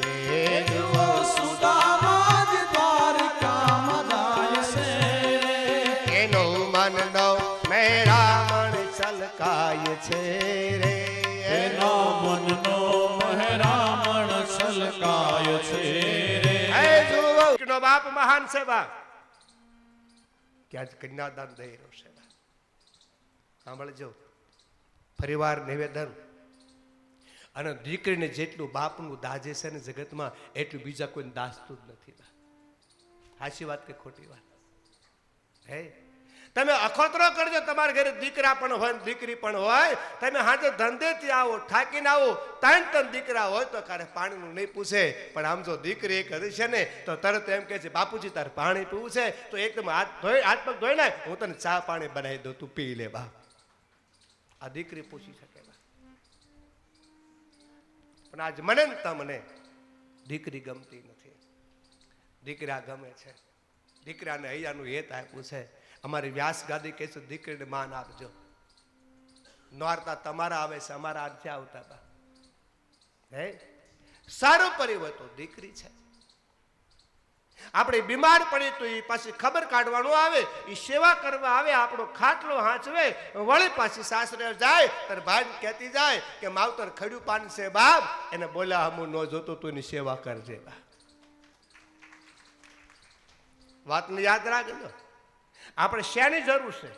રે, જુઓ સુદામાજી દ્વારકામાં જાય છે રે. એનો મનનો મેરામણ છલકાય છે રે, એનો મનનો મહેરામણ છલકાય છે રે. હે જુઓ નો બાપ મહાન છે બાપ, ક્યાં કન્યાદાન દઈ રહ્યો છે. સાંભળજો, પરિવાર નિવેદન. અને દીકરીને જેટલું બાપનું દાજે છે ને જગતમાં એટલું બીજા કોઈ દાસતું જ નથી. સાચી વાત કે ખોટી વાત? હે તમે અખોતરો કરજો, તમારા ઘરે દીકરા પણ હોય ને દીકરી પણ હોય, તમે હાજે ધંધેથી આવો, થાકીને આવો, ત્રણ દીકરા હોય તો કારે પાણીનું નહીં પૂછે. પણ આમ જો દીકરી એક હશે ને તો તરત એમ કહે છે, બાપુજી તારે પાણી પીવું છે તો એકદમ હાથ પગ ધોઈ નાખ, હું તને ચા પાણી બનાવી દઉં, તું પી લે બાપ. આ દીકરી પૂછી શકે. પણ આજ મને ને તમને દીકરી ગમતી નથી. દીકરા ગમે છે. દીકરાને અહીંયાનું હેત આપ્યું છે. અમારી વ્યાસ ગાદી કહે છે દીકરીને માન આપજો. નોરતા તમારા આવે છે, અમારા આજ ક્યાં આવતા બા? હે સારું પરિવાર તો દીકરી છે. આપણે બીમાર પડી તો એ પાછી ખબર કાઢવાનું આવે, એ સેવા કરવા આવે, આપણો ખાટલો હાંચવે, વળી પાછી સાસરે જાય ત્યારે ભાઈ કહેતી જાય કે માવતર ખડ્યું પાન છે બાપ, એને બોલ્યા હું ન જોતો તું એની સેવા કરજે બા. વાતને યાદ રાખજો. આપણે શેની જરૂર છે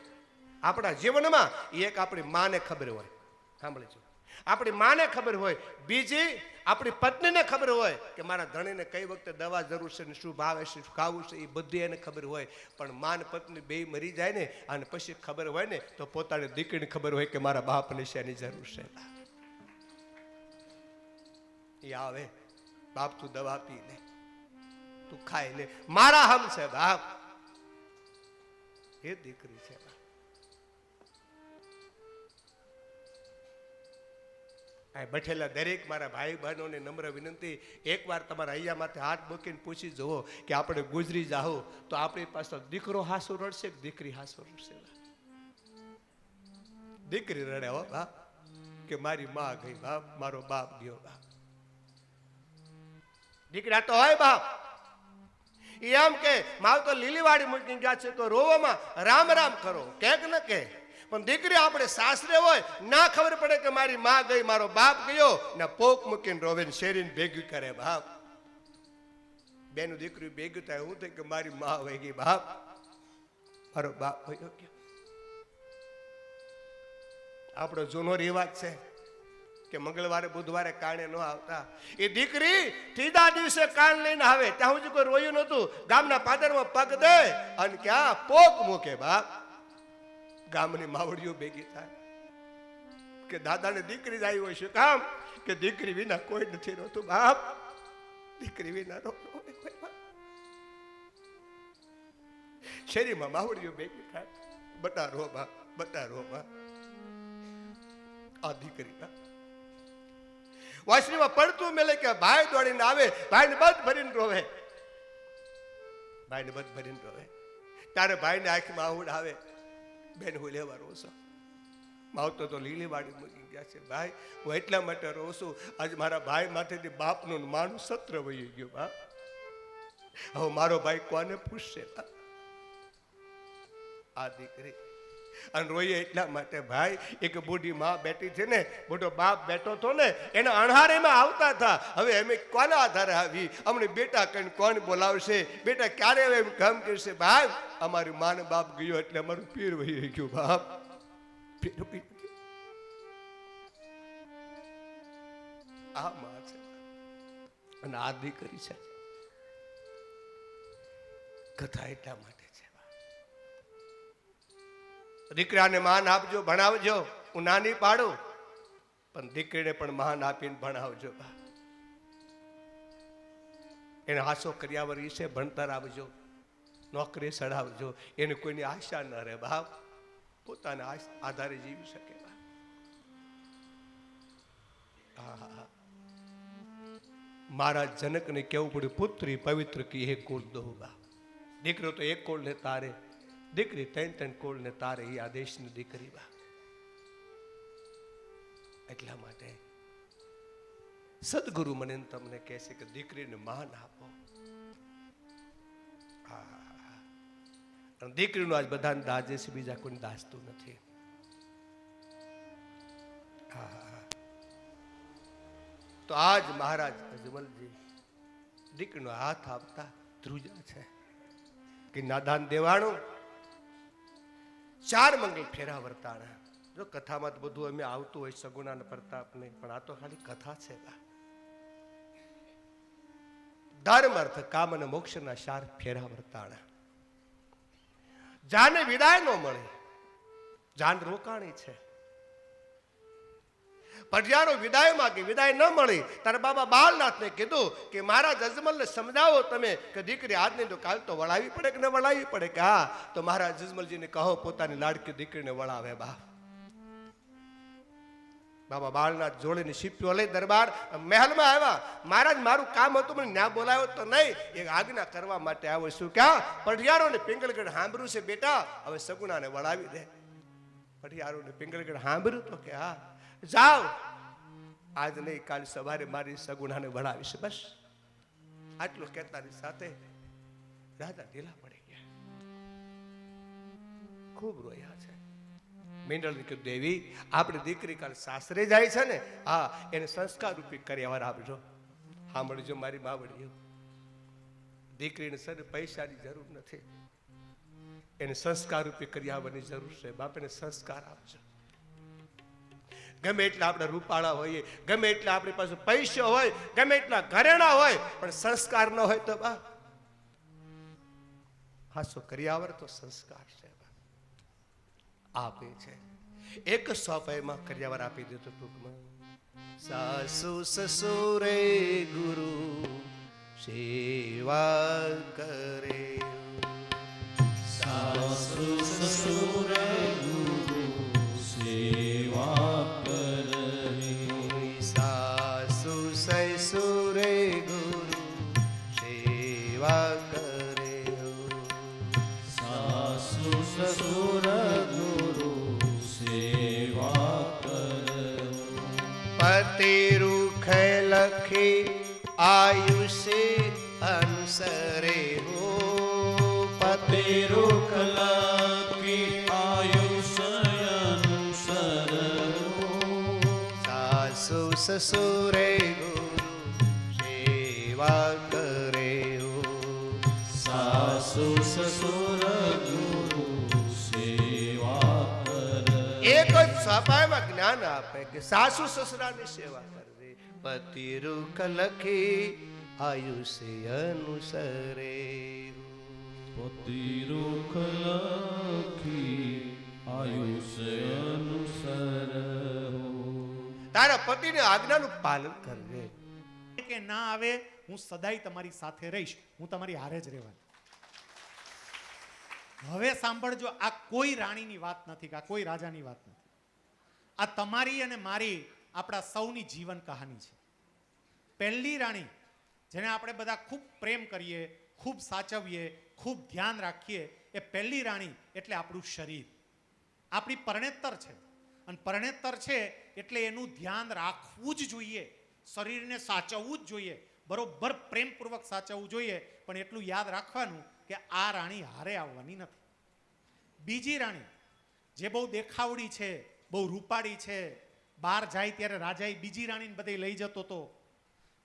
આપણા જીવનમાં? એક આપણી માને ખબર હોય, સાંભળજો, આપણી માને ખબર હોય. બીજી આપણી પત્નીને ખબર હોય કે મારા ધણીને કઈ વખતે દવા જરૂર છે ને શું ભાવે છે, શું ખાવું છે, એ બધી એને ખબર હોય. પણ માન પત્ની બે મરી જાય ને અને પછી ખબર હોય ને તો પોતાની દીકરીને ખબર હોય કે મારા બાપને શેની જરૂર છે. એ આવે, બાપ તું દવા પી લે, તું ખાઈ લે, મારા હમ છે બાપ. એ દીકરી છે. આ બેઠેલા દરેક મારા ભાઈ બહેનોને નમ્ર વિનંતી, એકવાર તમારા અહીંયા માથે હાથ મૂકીને પૂછી જુઓ કે આપણે ગુજરી જાઓ તો આપણી પાસે દીકરો હાસો રડશે કે દીકરી હાસો રડશે? દીકરી રડે હો બાપ કે મારી માં ગઈ બાપ, મારો બાપ ગયો બાપ. દીકરા તો હોય બાપ, એમ કે માવ તો લીલીવાડી મૂકી ગયા છે તો રોવામાં રામ રામ કરો, કે ન કે? પણ દીકરી આપણે સાસરે હોય, ના ખબર પડે કે મારી માં ગઈ, મારો બાપ ગયો, ને પોક મૂકીને રોવે ને શેરીને ભેગી કરે બાપ. બેનું દીકરી ભેગી થાય, હું થાય કે મારી માં વહી ગઈ બાપ, મારો બાપ વહી ગયો. આપણો જૂનો રિવાજ છે કે મંગળવારે બુધવારે કાણે ન આવતા. એ દીકરી ત્રીજા દિવસે કાન લઈને આવે, ત્યાં સુધી કોઈ રોયું નતું. ગામના પાદરમાં પગ દે અને ક્યાં પોક મૂકે બાપ. ગામની માવડીઓ ભેગી થાય કે દાદાને દીકરી જ આવી હોય. શું કામ? કે દીકરી વિના કોઈ નથી રોતું બાપ, દીકરી વિના શેરીમાં માવડીઓ ભેગી થાય, બટા રો બાપ, બટા રો બાપ. આ દીકરી બાપ વાસણીમાં પડતું મેલે કે ભાઈ દોડીને આવે, ભાઈને બધ ભરીને રોવે, ભાઈને બધ ભરીને રોવે. ત્યારે ભાઈને આંખમાં આહુડ આવે, બેન હું લેવા રોઉં છું, માવતો તો લીલી વાડી મૂકી ગયા છે ભાઈ, હું એટલા માટે રોઉં છું, આજ મારા ભાઈ માથેથી બાપનું માનું સત્ર વહી ગયું બાપ. હવે મારો ભાઈ કોને પૂછશે? આ દીકરી અને રોઈએ એટલા માટે ભાઈ, એક બુઢી માં બેઠી છે ને, મોટો બાપ બેઠો હતો ને, એના અણહારેમાં આવતા હતા. હવે અમે કોના આધારે આવી? અમને બેટા કઈ કોણ બોલાવશે? બેટા ક્યારે એમ કામ કરશે? ભાઈ અમારી માને બાપ ગયો એટલે અમારું પીર વહી ગયું બાપ, પીર વહી ગયું. આ માં છે અને આ દીકરી છે. કથા એટલા માટે દીકરાને માન આપજો, ભણાવજો. હું નાની પાડું પણ દીકરીને પણ માન આપીને ભણાવજો. એને હાસો કર્યા વર વિશે ભણતર આપજો, નોકરી ચડાવજો. એને કોઈની આશા ન રહે બાપ, પોતાના આધારે જીવી શકે. મારા જનકને કેવું પડ્યું, પુત્રી પવિત્ર કી એક કુળ દો બાપ. દીકરો તો એક કુળ ને તારે, દીકરી ત્રણ કુળ ને તારે. એ આદેશની દીકરી બા. એટલા માટે સદગુરુ મને તમને કહે છે કે દીકરીને માન આપો. દીકરીનું આજ બધાને દાજે છે, બીજા કોઈ દાજતું નથી. તો આજ મહારાજ અજમલજી દીકરીનો હાથ આપતા ધ્રુજા છે કે નાદાન દેવાણું ચાર મંગલ ફેરા વર્તાણા. જો કથામાં તો બધું અમે આવતું હોય સગુણા ને પ્રતાપ ને, પણ આ તો ખાલી કથા છે. ધર્મ અર્થ કામ અને મોક્ષના ચાર ફેરા વર્તાણા. જાને વિદાય ન મળે, જાન રોકાણી છે. પઢિયારો વિદાય માંગે, વિદાય ન મળી તારા બાબા બાલનાથને કીધું કે મારા જજમલને સમજાવો તમે કે દીકરી આજની તો કાલ તો વળાવી પડે કે ન વળાવી પડે. કે હા, તો મારા જજમલજીને કહો પોતાની લાડકી દીકરીને વળાવે. બાબા બાળનાથ જોડીની શીપીઓ લઈ દરબાર મહેલમાં આવ્યા. મહારાજ મારું કામ હતું, મને ન્યા બોલાવ્યો તો નહીં, એક આજ્ઞા કરવા માટે આવ્યો છું. ક્યાં પઢિયારોને પિંગલગઢ સાંભળ્યું છે બેટા, હવે સગુણાને વળાવી દે. પઢિયારોને પિંગલગઢ સાંભળ્યું તો કે હા જાઓ, આજ નહીં કાલ સવારે મારી સગુણાને વળાવીશ. બસ આટલું કહેતાની સાથે રાજા ઢીલા પડી ગયા, ખૂબ રોયા છે. મીંડળને કીધું દેવી આપણી દીકરી કાલ સાસરે જાય છે ને, હા એને સંસ્કાર રૂપી કર્યાવાર આપજો. સાંભળજો મારી બાવડીઓ, દીકરીને સર પૈસાની જરૂર નથી, એને સંસ્કાર રૂપી કર્યાવાની જરૂર છે. બાપ એને સંસ્કાર આપજો. ગમે એટલા આપણે રૂપાળા હોઈએ, ગમે એટલા આપણી પાસે પૈસો હોય, ગમે એટલા ઘરેણા હોય, પણ સંસ્કાર ન હોય તો બા હાસો કર્યાવર તો સંસ્કાર છે. આપે છે એક સોપાઈમાં કર્યાવર આપી દીધું. ટૂંકમાં સાસુ સસુરે ગુરુ સેવા કરે, સાસુ સસુરે ગુરુ સેવા કરે, સાસુ સસુરે ગુરુ સેવા કરે, સાસુ સસુર ગુરુ સેવા કરે, પતિ રૂખ લખી આયુષે અનુસરે હો, પતિ રૂખ લખી આયુષ્ય અનુસર, સાસુ સસુરે ગુરુ સેવા કરે હો, સાસુ સસુર ગુરુ સેવા કરે. એક જ સ્વાપાયમાં જ્ઞાન આપે કે સાસુ સસરાની સેવા કરવી. પતિ રૂખ લખી આયુષ્ય અનુસરે, પતિ રૂખ લખી આયુષ્ય અનુસર, તારા પતિની આજ્ઞાનું પાલન કરજે. કે ના આવે હું સદાય તમારી સાથે રહીશ, હું તમારી હારે જ રહેવાની. હવે સાંભળજો, આ કોઈ રાણીની વાત નથી, આ કોઈ રાજાની વાત નથી. આ તમારી અને મારી, આપણા સૌની જીવન કહાની છે. પહેલી રાણી જેને આપણે બધા ખૂબ પ્રેમ કરીએ, ખૂબ સાચવીએ, ખૂબ ધ્યાન રાખીએ, એ પહેલી રાણી એટલે આપણું શરીર, આપણી પરણેતર છે. અને પરણેતર છે એટલે એનું ધ્યાન રાખવું જ જોઈએ, શરીરને સાચવવું જ જોઈએ, બરોબર પ્રેમપૂર્વક સાચવવું જોઈએ. પણ એટલું યાદ રાખવાનું કે આ રાણી હારે આવવાની નથી. બીજી રાણી જે બહુ દેખાવડી છે, બહુ રૂપાળી છે, બહાર જાય ત્યારે રાજાએ બીજી રાણીને બધે લઈ જતો હતો.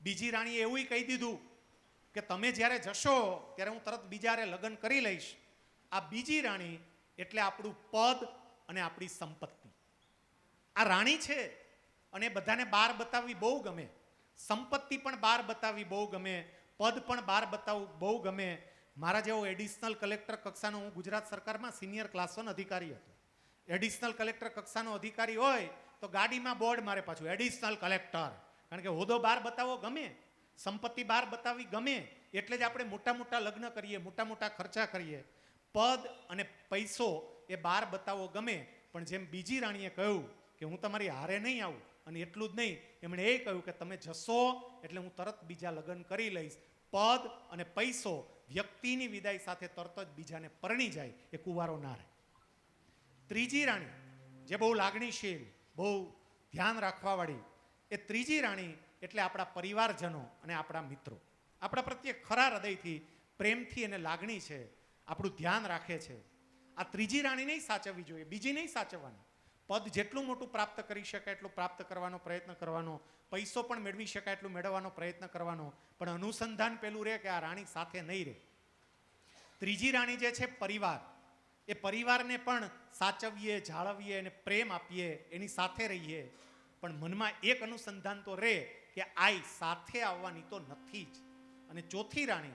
બીજી રાણીએ એવું કહી દીધું કે તમે જ્યારે જશો ત્યારે હું તરત બીજારે લગ્ન કરી લઈશ. આ બીજી રાણી એટલે આપણું પદ અને આપણી સંપત્તિ. આ રાણી છે અને બધાને બહાર બતાવવી બહુ ગમે, સંપત્તિ પણ બહાર બતાવવી બહુ ગમે, પદ પણ બહાર બતાવવું બહુ ગમે. મારા જેવો એડિશનલ કલેક્ટર કક્ષાનો, હું ગુજરાત સરકારમાં સિનિયર ક્લાસ 1 અધિકારી હતો. એડિશનલ કલેક્ટર કક્ષાનો અધિકારી હોય તો ગાડીમાં બોર્ડ મારે પાછું એડિશનલ કલેક્ટર, કારણ કે હોદ્દો બહાર બતાવવો ગમે, સંપત્તિ બહાર બતાવવી ગમે. એટલે જ આપણે મોટા મોટા લગ્ન કરીએ, મોટા મોટા ખર્ચા કરીએ. પદ અને પૈસો એ બહાર બતાવવો ગમે. પણ જેમ બીજી રાણીએ કહ્યું કે હું તમારી હારે નહીં આવું, અને એટલું જ નહીં, એમણે એ કહ્યું કે તમે જશો એટલે હું તરત બીજા લગ્ન કરી લઈશ. પદ અને પૈસો વ્યક્તિની વિદાય સાથે તરત જ બીજાને પરણી જાય, એ કુંવારો ના રહે. ત્રીજી રાણી જે બહુ લાગણીશીલ, બહુ ધ્યાન રાખવાવાળી, એ ત્રીજી રાણી એટલે આપણા પરિવારજનો અને આપણા મિત્રો. આપણા પ્રત્યે ખરા હૃદયથી, પ્રેમથી અને લાગણી છે, આપણું ધ્યાન રાખે છે. આ ત્રીજી રાણી નહીં સાચવવી જોઈએ, બીજી નહીં સાચવવાની. પદ જેટલું મોટું પ્રાપ્ત કરી શકાય એટલું પ્રાપ્ત કરવાનો પ્રયત્ન કરવાનો, પૈસો પણ મેળવી શકાય એટલું મેળવવાનો પ્રયત્ન કરવાનો. પણ અનુસંધાન પેલું રહે કે આ રાણી સાથે નહીં રહે. ત્રીજી રાણી જે છે પરિવાર, એ પરિવારને પણ સાચવીએ, જાળવીએ અને પ્રેમ આપીએ, એની સાથે રહીએ. પણ મનમાં એક અનુસંધાન તો રહે કે આ સાથે આવવાની તો નથી જ. અને ચોથી રાણી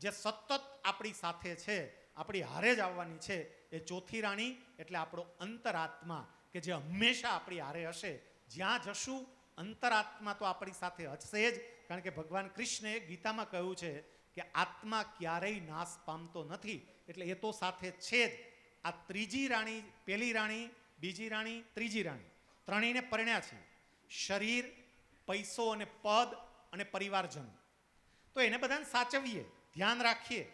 જે સતત આપણી સાથે છે, આપણી હારે જ આવવાની છે, એ ચોથી રાણી એટલે આપણો અંતરાત્મા, કે જે હંમેશા આપણી હારે હશે. જ્યાં જશું અંતરાત્મા તો આપણી સાથે હશે જ, કારણ કે ભગવાન કૃષ્ણએ ગીતામાં કહ્યું છે કે આત્મા ક્યારેય નાશ પામતો નથી, એટલે એ તો સાથે છે જ. આ ત્રીજી રાણી, પહેલી રાણી, બીજી રાણી, ત્રીજી રાણી, ત્રણેયને પરણ્યા છે. શરીર, પૈસો અને પદ અને પરિવારજન, તો એને બધાને સાચવીએ, ધ્યાન રાખીએ,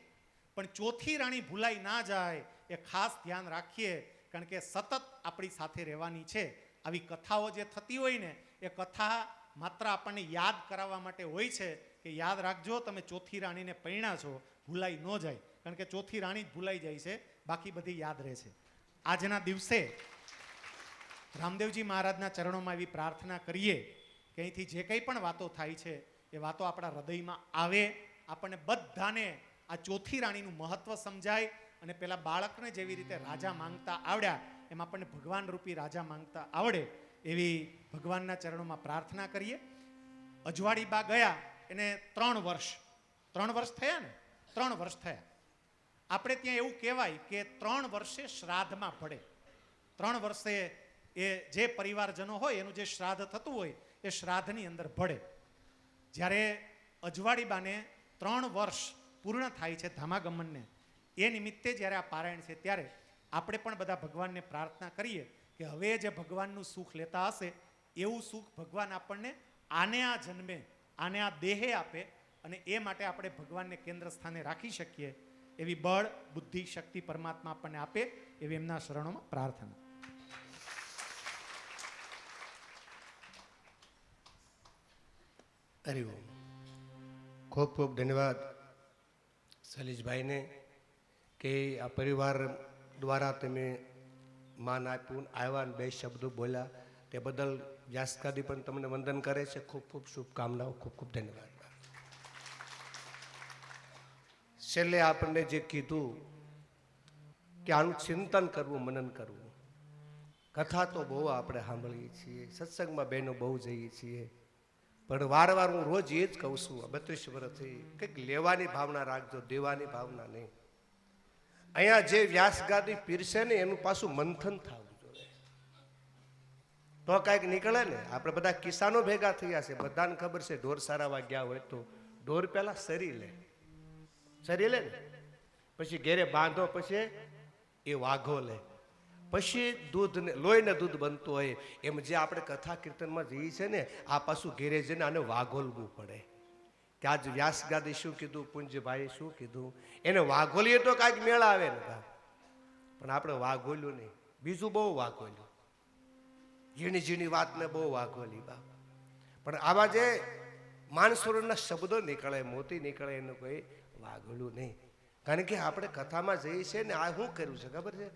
પણ ચોથી રાણી ભૂલાઈ ના જાય એ ખાસ ધ્યાન રાખીએ, કારણ કે સતત આપણી સાથે રહેવાની છે. આવી કથાઓ જે થતી હોય ને, એ કથા માત્ર આપણને યાદ કરાવવા માટે હોય છે કે યાદ રાખજો તમે ચોથી રાણીને પરણ્યા છો, ભૂલાઈ ન જાય, કારણ કે ચોથી રાણી જ ભૂલાઈ જાય છે, બાકી બધી યાદ રહે છે. આજના દિવસે રામદેવજી મહારાજના ચરણોમાં એવી પ્રાર્થના કરીએ કે અહીંથી જે કંઈ પણ વાતો થાય છે એ વાતો આપણા હૃદયમાં આવે, આપણને બધાને આ ચોથી રાણીનું મહત્વ સમજાય, અને પેલા બાળકને જેવી રીતે રાજા માંગતા આવડ્યા એમ આપણને ભગવાન રૂપી રાજા માંગતા આવડે, એવી ભગવાનના ચરણોમાં પ્રાર્થના કરીએ. અજવાળી બા ગયા એને 3 વર્ષ થયા ને, 3 વર્ષ થયા. આપણે ત્યાં એવું કહેવાય કે 3 વર્ષે શ્રાદ્ધમાં પડે. 3 વર્ષે એ જે પરિવારજનો હોય એનું જે શ્રાદ્ધ થતું હોય એ શ્રાદ્ધની અંદર ભળે. જ્યારે અજવાળીબાને 3 વર્ષ પૂર્ણ થાય છે ધામાગમનને, એ નિમિત્તે જ્યારે આ પારાયણ છે ત્યારે આપણે પણ બધા ભગવાનને પ્રાર્થના કરીએ કે હવે જે ભગવાનનું સુખ લેતા હશે એવું સુખ ભગવાન આપણને આને આ જન્મે, આને આ દેહે આપે, અને એ માટે આપણે ભગવાનને કેન્દ્ર સ્થાને રાખી શકીએ એવી બળ, બુદ્ધિ, શક્તિ પરમાત્મા આપણને આપે એવી એમના શરણોમાં પ્રાર્થના. હરિઓમ. ખૂબ ખૂબ ધન્યવાદ શૈલેષભાઈને કે આ પરિવાર દ્વારા તમે માન આપ્યું, આવ્યા ને 2 શબ્દો બોલ્યા, તે બદલ વ્યાસગાદી પણ તમને વંદન કરે છે. ખૂબ ખૂબ શુભકામનાઓ, ખૂબ ખૂબ ધન્યવાદ. છેલ્લે આપણને જે કીધું કે આનું ચિંતન કરવું, મનન કરવું. કથા તો બહુ આપણે સાંભળીએ છીએ, સત્સંગમાં બહેનો બહુ જઈએ છીએ, પણ વારવાર હું રોજ એ જ કહું છું, 32 વર્ષથી કંઈક લેવાની ભાવના રાખજો, દેવાની ભાવના નહીં. અહીંયા જે વ્યાસગાદી પીરશે ને એનું પાછું મંથન થવું જોઈએ, તો કાંઈક નીકળે ને. આપણે બધા કિસાનો ભેગા થયા છે, બધાને ખબર છે ઢોર સારાવા ગયા હોય તો ઢોર પહેલા સરી લે ને, પછી ઘેરે બાંધો, પછી એ વાઘો લે, પછી દૂધ ને લોહીને દૂધ બનતું હોય. એમ જે આપણે કથા કીર્તનમાં જઈએ છે ને, આ પાછું ઘેરે જઈને આને વાઘોલવું પડે કે આજ વ્યાસગાદી શું કીધું, પૂંજ્યભાઈએ શું કીધું, એને વાઘોલીએ તો કાંઈક મેળ આવે ને. પણ આપણે વાઘોલ્યું નહીં, બીજું બહુ વાઘોલ્યું, ઝીણી ઝીણી વાતને બહુ વાઘોલી બા. પણ આવા જે માનસરોના શબ્દો નીકળે, મોતી નીકળે, એનું કોઈ વાઘોલ્યું નહીં. કારણ કે આપણે કથામાં જઈએ છીએ ને, આ શું કર્યું છે ખબર છે?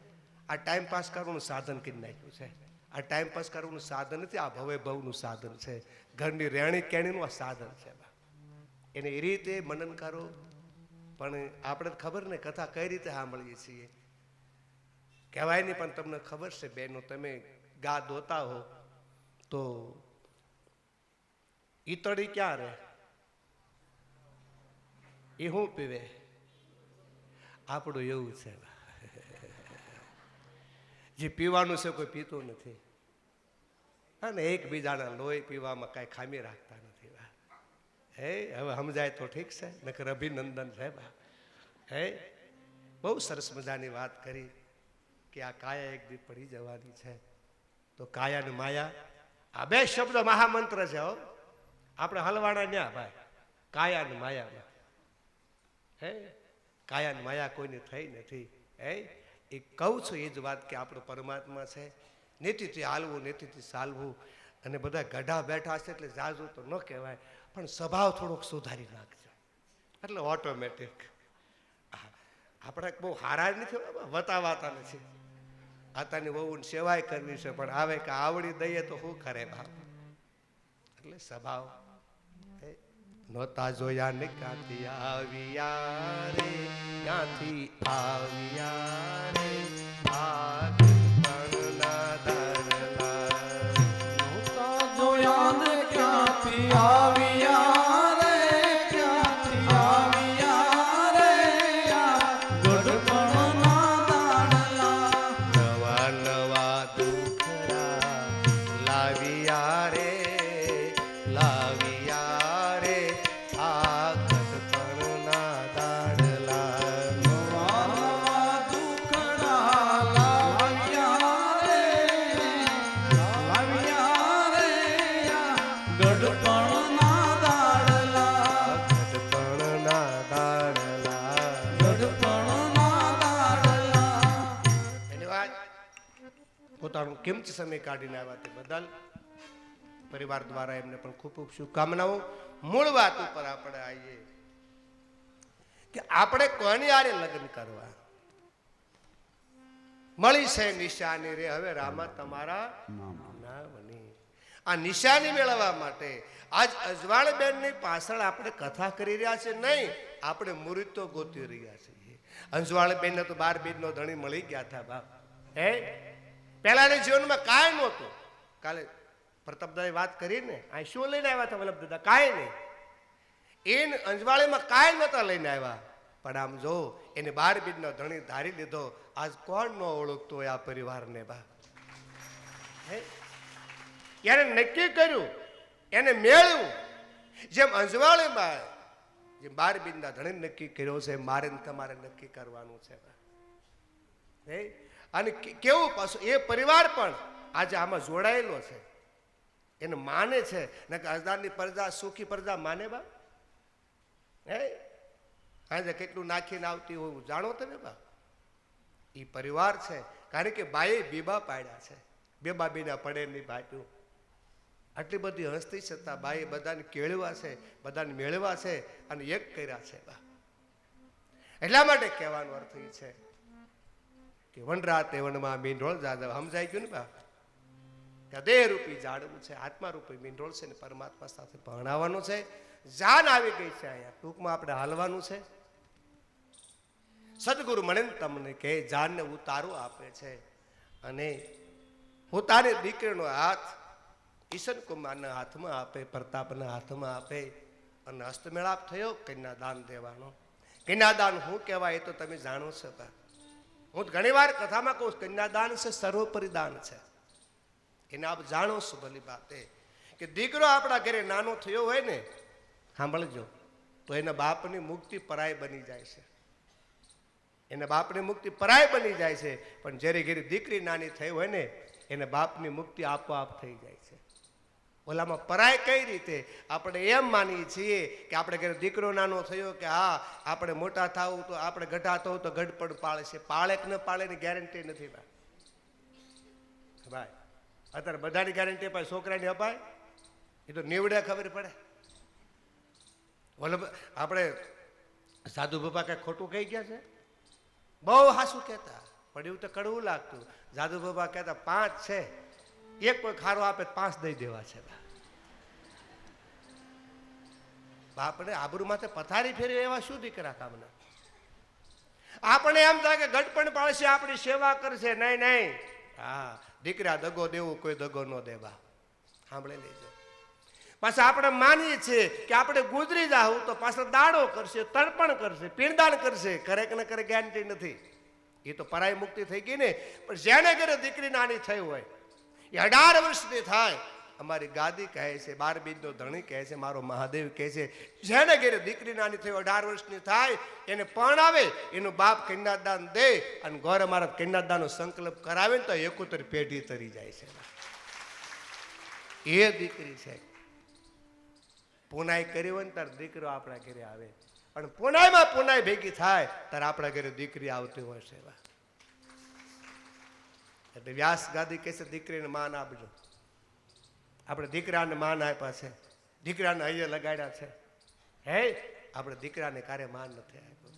આ ટાઈમ પાસ કરવાનું સાધન કરી નાખ્યું છે. આ ટાઈમ પાસ કરવાનું સાધન નથી, આ ભવે ભવનું સાધન છે, ઘરની રહેણી કેણીનું આ સાધન છે. એને એ રીતે મનન કરો. પણ આપણે ખબર ને કથા કઈ રીતે સાંભળીએ છીએ, કહેવાય નહીં, પણ તમને ખબર છે બહેનો, તમે ગા દોતા હો તો ઈતળી ક્યાં રહે, એ શું પીવે? આપણું એવું છે, જે પીવાનું છે કોઈ પીતું નથી, અને એકબીજાના લોહી પીવામાં કાંઈ ખામી રાખતા નથી. હે હવે સમજાય તો ઠીક છે, નકર અભિનંદન છે બા. હે બહુ સરસ મજાની વાત કરી કે આ કાયા એક દી પડી જવાની છે, તો કાયા ને માયા આ 2 શબ્દ મહામંત્ર છે. હો આપણે હલવાણા ન્યા ભાઈ, કાયા ને માયા. હે કાયા ને માયા કોઈને થઈ નથી. હે એ કહું છું એ જ વાત કે આપણો પરમાત્મા છે, નીતિથી હાલવું, નીતિથી ચાલવું. અને બધા ગઢા બેઠા છે એટલે જાજુ તો ન કહેવાય, પણ સ્વભાવ થોડોક સુધારી નાખજો એટલે ઓટોમેટિક. આપણે બહુ હારા નથી, વતાવાતા નથી. આતાની વહુની સેવાય કરવી છે, પણ આવે કે આવડી દઈએ તો શું કરે બાપ. એટલે સ્વભાવ નહોતા જોયા ને ક્યાંથી આવ્યા રે, ક્યાંથી આવ્યા રે, આવ્યા રે, ક્યાંથી આવ્યા રે, પોતાનો કિંમતી સમય કાઢીને આવ્યા તે બદલ પરિવાર દ્વારા એમને પણ ખૂબ ખૂબ શુભકામનાઓ. મૂળ વાત ઉપર આપણે આવીએ કે આપણે કોની આરે લગ્ન કરવા? મળી છે નિશાની રે હવે રામા તમારા નામની. આ નિશાની મેળવવા માટે આજ અજવાળબેન ની પાછળ આપણે કથા કરી રહ્યા છે નહીં, આપણે મુહૂર્તો ગોતી રહ્યા છીએ. અંજવાળબેન ને તો 12 બીજનો ધણી મળી ગયા હતા બાપ. હે પહેલાના જીવનમાં કાંઈ નહોતું. કાલે પ્રતાપદાએ વાત કરીને આ શું લઈને આવ્યા હતા વલ્લભ દાદા? કાંઈ નહીં. એને અંજવાળીમાં કાંઈ નહોતા લઈને આવ્યા, પણ આમ જો એને 12 બીજનો ધણી ધારી લીધો. આજ કોણ ન ઓળખતો હોય આ પરિવારને બા? એને નક્કી કર્યું, એને મેળવ્યું. જેમ અંજવાળીમાં જેમ 12 બીજના ધણી નક્કી કર્યો છે, મારે તમારે નક્કી કરવાનું છે. અને કેવું પાછું એ પરિવાર પણ આજે આમાં જોડાયેલો છે, એને માને છે. ને કે અજદારની પ્રજા સુખી પ્રજા માને બા? હે આજે કેટલું નાખીને આવતી હોય જાણો તમે બા? એ પરિવાર છે. કારણ કે બાએ બીબા પાડ્યા છે, બેબા બીના પડે નહીં બાટ્યું. આટલી બધી હસ્તી છતાં બાએ બધાને કેળવા છે, બધાને મેળવા છે અને એક કર્યા છે બા. એટલા માટે કહેવાનો અર્થ એ છે કે વનરાતે વનમાં મીંઢોળ જાદવ. સમજાઈ ગયું ને બા? કે દેહ રૂપી ઝાડવું છે, આત્મા રૂપી મીંઢોળ છે ને પરમાત્મા સાથે ભણાવવાનું છે. જાન આવી ગઈ છે અહીંયા, ટૂંકમાં આપણે હાલવાનું છે. સદગુરુ મને તમને કે જાનને ઉતારો આપે છે અને પોતાની દીકરીનો હાથ ઈશન કુમારના હાથમાં આપે, પ્રતાપના હાથમાં આપે અને હસ્તમેળાપ થયો કન્યાદાન દેવાનો. કન્યાદાન શું કહેવાય એ તો તમે જાણો છો બા. હું ઘણી વાર કથામાં કહું, કન્યાદાન છે સર્વોપરી દાન છે. એને આપ જાણો છો ભલી બાતે કે દીકરો આપણા ઘરે નાનો થયો હોય ને, સાંભળજો, તો એના બાપની મુક્તિ પરાય બની જાય છે. એના બાપની મુક્તિ પરાય બની જાય છે. પણ જ્યારે ઘરે દીકરી નાની થઈ હોય ને, એને બાપની મુક્તિ આપોઆપ થઈ જાય છે. ઓલામાં પરાય કઈ રીતે? આપણે એમ માનીએ છીએ કે આપણે ઘરે દીકરો નાનો થયો કે હા આપણે મોટા થવું તો આપણે ગઢા થવું તો ગઢ પણ પાળે છે. પાળે કે ન પાળે ની ગેરંટી નથી ભાઈ. અત્યારે બધાની ગેરંટી અપાય, છોકરાની અપાય? એ તો નીવડે ખબર પડે. ઓલો આપણે સાધુ બાબા કઈ ખોટું કહી ગયા છે? બહુ હાસું કહેતા, પણ એવું તો કડવું લાગતું. સાધુ બાબા કહેતા 5 છે, એક કોઈ ખારો આપે 5 દઈ દેવા છે. બાપને આબરૂ માથે પથારી ફેરવે એવા શું દીકરા કામના? આપણે એમ થાય કે ગઢપણ પાળશે, આપણી સેવા કરશે. નહીં નહીં, હા દીકરા દગો દેવું કોઈ દગો ન દેવા. સાંભળી લેજો. પાછા આપણે માનીએ છીએ કે આપણે ગુજરી જાવ તો પાછળ દાડો કરશે, તર્પણ કરશે, પિંડદાન કરશે. કરે કે ન કરે ગેરંટી નથી. એ તો પરાય મુક્તિ થઈ ગઈ ને. પણ જેને ઘરે દીકરી નાની થઈ હોય, એ 18 વર્ષની થાય, અમારી ગાદી કહે છે, 12 બીજનો ધણી કહે છે, મારો મહાદેવ કહે છે, જેને ઘરે દીકરી નાની થઈ 18 વર્ષની થાય એને પરણાવે, એનું બાપ કન્યાદાન દે અને ગૌર મહારાજ કન્યાદાનનો સંકલ્પ કરાવે ને તો 71 પેઢી તરી જાય છે. એ દીકરી છે. પુનાઈ કરી હોય ને તાર દીકરો આપણા ઘરે આવે, પણ પુનાઈમાં પુનાઈ ભેગી થાય ત્યારે આપણા ઘરે દીકરી આવતી હોય છે. એટલે વ્યાસ ગાદી કહે છે દીકરીને માન આપજો. આપણે દીકરાને માન આપ્યા છે, દીકરાને અહીંયા લગાડ્યા છે. હે આપણે દીકરાને કાર્ય માન નથી આપ્યું.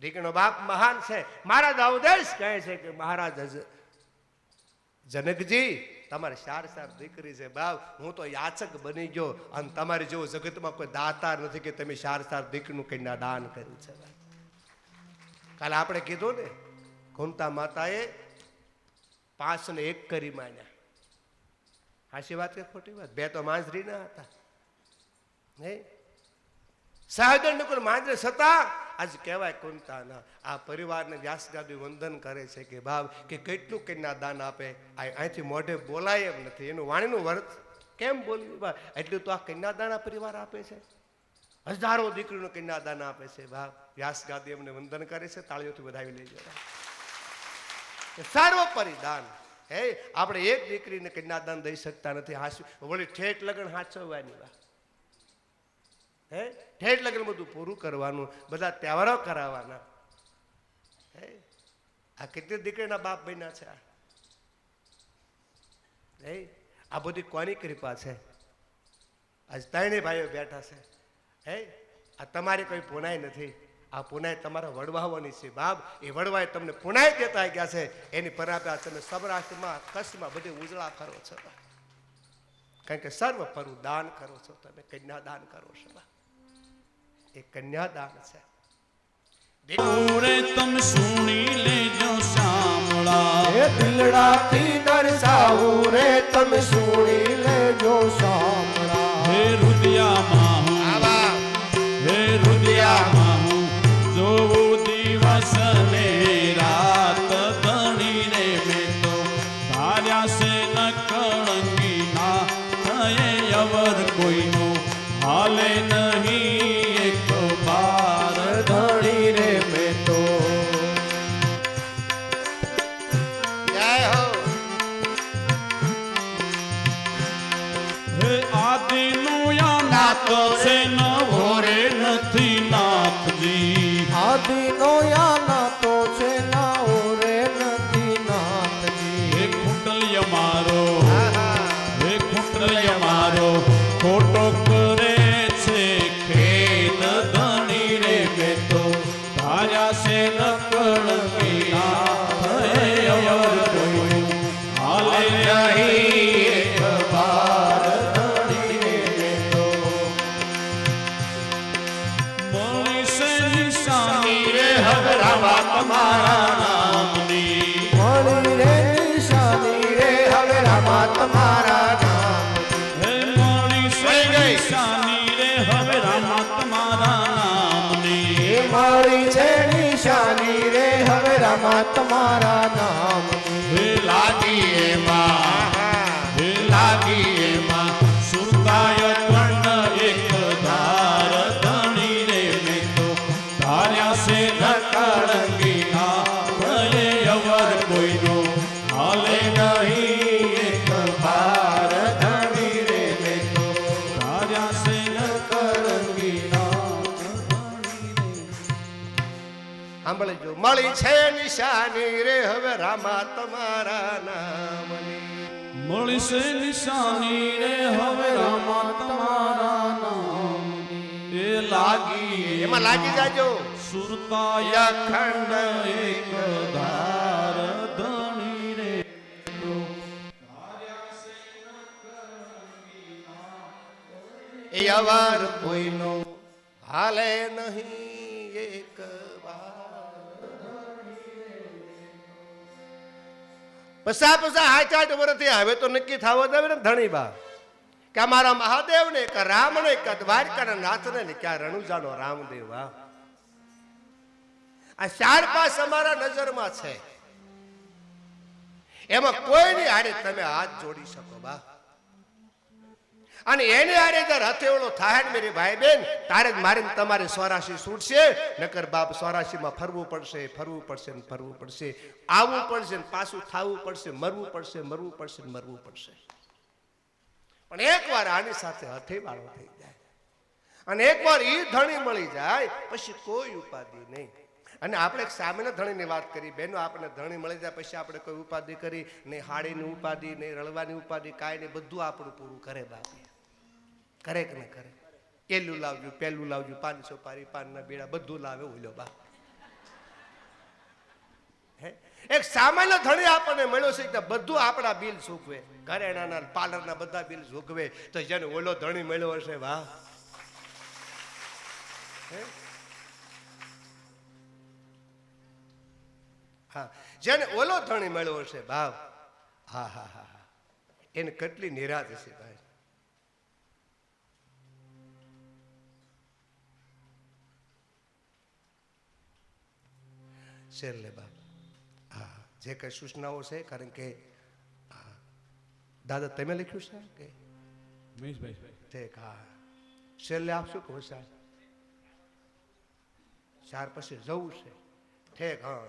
દીકરીનો બાપ મહાન છે. મહારાજ અવદેશ કહે છે કે મહારાજ જનકજી તમારે 4 દીકરી છે બાપ, હું તો યાચક બની ગયો અને તમારી જેવો જગતમાં કોઈ દાતાર નથી કે તમે 4 દીકરીનું કન્યાદાન કર્યું છે. કાલે આપણે કીધું ને, કુંતા માતાએ 5 ને 1 કરી માન્યા. હાચી વાત કે ખોટી વાત? 2 તો માંજરી ના હતા. સહજન નકુલ માંજરે છતાં આજ કહેવાય કુંતાના આ પરિવારને વ્યાસગાદી વંદન કરે છે કે ભાવ કે કેટલું કન્યાદાન આપે. અહીંથી મોઢે બોલાય એમ નથી. એનું વાણીનું વર્ત કેમ બોલ્યું? એટલું તો આ કન્યાદાન પરિવાર આપે છે. હજારો દીકરીનું કન્યાદાન આપે છે. ભાવ વ્યાસગાદી એમને વંદન કરે છે. તાળીઓથી વધાવી લેજો. સર્વોપરી દાન. હે આપણે એક દીકરીને કન્યાદાન દઈ શકતા નથી. વળી ઠેઠ લગ્ન હાચવવાની વાત. હે ઠેઠ લગ્ન બધું પૂરું કરવાનું, બધા તહેવારો કરાવવાના. હે આ કેટલી દીકરીના બાપ બન્યા છે. આ બધી કોની કૃપા છે? આજ ત્રણેય ભાઈઓ બેઠા છે. હે, આ તમારી કોઈ પુનાઈ નથી, આ પુનાઈ તમારા વડવાઓની છે બાપ. એ વડવાએ તમને પુનાઈ દેતા ગયા છે, એની પરાપે તમે સૌરાષ્ટ્રમાં કચ્છમાં બધે ઉજળા કરો છો. કારણ કે સર્વ પરુ દાન કરો છો તમે, કન્યા દાન કરો છો. એ કન્યા દાન છે. તમે સુણી લેજો શામળા, હે દિલડાથી દર્શાવું રે તમે સુણી લેજો શામળા. હે રુદિયામાં હું, હે રુદિયામાં હું જોઉં દિવસ ને રાત. ધણીને મેં તો ધાર્યા છે ન કળંગી ના થયે અવર કોઈનો હાલે નહીં એક બાર. ધણી રે મેં તો જય હો. હે આદિનો યા નાથ છે નવો રે નથી નાથજી. આદિનો યાના તો છે નાઓ રે નથી નાથજી. હે કુંડલ્ય મારો, આહા. હે કુંડલ્ય મારો ખોટો કરે છે ખેદ. ધણી રે મેં તો ધાર્યા છે ન કળંગી ના થયે અવર કોઈનું હાલે નહીં એક બાર. ધણી રે મેં તો મળી છે નિશાની રે હવે રામા તમારા નામની. મળી રે નિશાની રે હવે રામા તમારા નામ. હે મળી છે નિશાની રે હવે રામા તમારા નામની. હે મળી છે નિશાની રે હવે રામા તમારા નામ. હે લાગી એમાં, હે લાગી એમાં સુરતાય કંડ એક ધાર. ધણી રે મેં તો ધાર્યા છે ન કળંગી ના થયે અવર કોઈનો હાલે નહીં એક બાર. ધણી રે મેં તો ધાર્યા છે ન કળંગી ના. સાંભળજો. મળી છે નિશાની રે હવે રામા તમારા નામની. મળી છે નિશાની રે હવે રામા તમારા નામની. એ લાગી એમાં લાગી જાજો. સુરતાય ખંડ એક ધાર. ધણી રે એ અવાર કોઈનો હાલે નહીં એક વાર. પસા પસા 8 વર્ષથી હવે તો નક્કી થાવો દે ને ધણી બા કે અમારા મહાદેવ ને કે રામ ને કે દ્વારકાના નાથ ને કે રણુજાનો રામદેવ. આ 4-5 અમારા નજરમાં છે, એમાં કોઈની હારે તમે હાથ જોડી શકો બા. અને એને હારે જર હથેળો થાય ને મેરી ભાઈ બેન, તારે જ મારીને તમારે 84 છૂટશે. નકર બાપ 84 માં ફરવું પડશે, ફરવું પડશે ને ફરવું પડશે, આવવું પડશે ને પાછું થાવું પડશે, મરવું પડશે, મરવું પડશે ને મરવું પડશે. પણ એકવાર આની સાથે હથેવાળો થઈ જાય અને એકવાર ઈ ધણી મળી જાય પછી કોઈ ઉપાધિ નહીં. અને આપણે એક સામેના ધણીની વાત કરી, બેનો આપણે ધણી મળી જાય પછી આપણે કોઈ ઉપાધિ કરી નહીં, હાડીની ઉપાધિ નહીં, રળવાની ઉપાધિ કાંઈ નહીં, બધું આપણું પૂરું કરે બાપી. કરે કે ન કરે? એલું લાવજો, પેલું લાવજો, 500 પારી, પાનના બીડા બધું લાવે ઓલો બા. હે, એક સામાન્ય ધણી આપણને મળ્યો છે કે બધું આપણા બિલ ચૂકવે, ઘરેણાના પાર્લરના બધા બિલ ચૂકવે. તો જેને ઓલો ધણી મળ્યો હશે વાહ. હા, જેને ઓલો ધણી મળ્યો હશે ભાવ, હા હા હા હા, એને કેટલી નિરાશ હશે ભાઈ. છેલ્લે બાપ હા જે કઈ સૂચનાઓ છે, કારણ કે દાદા તમે લખ્યું છે કે ઠીક, હા છેલ્લે આપશું કે 4 પછી જવું છે ઠીક, હા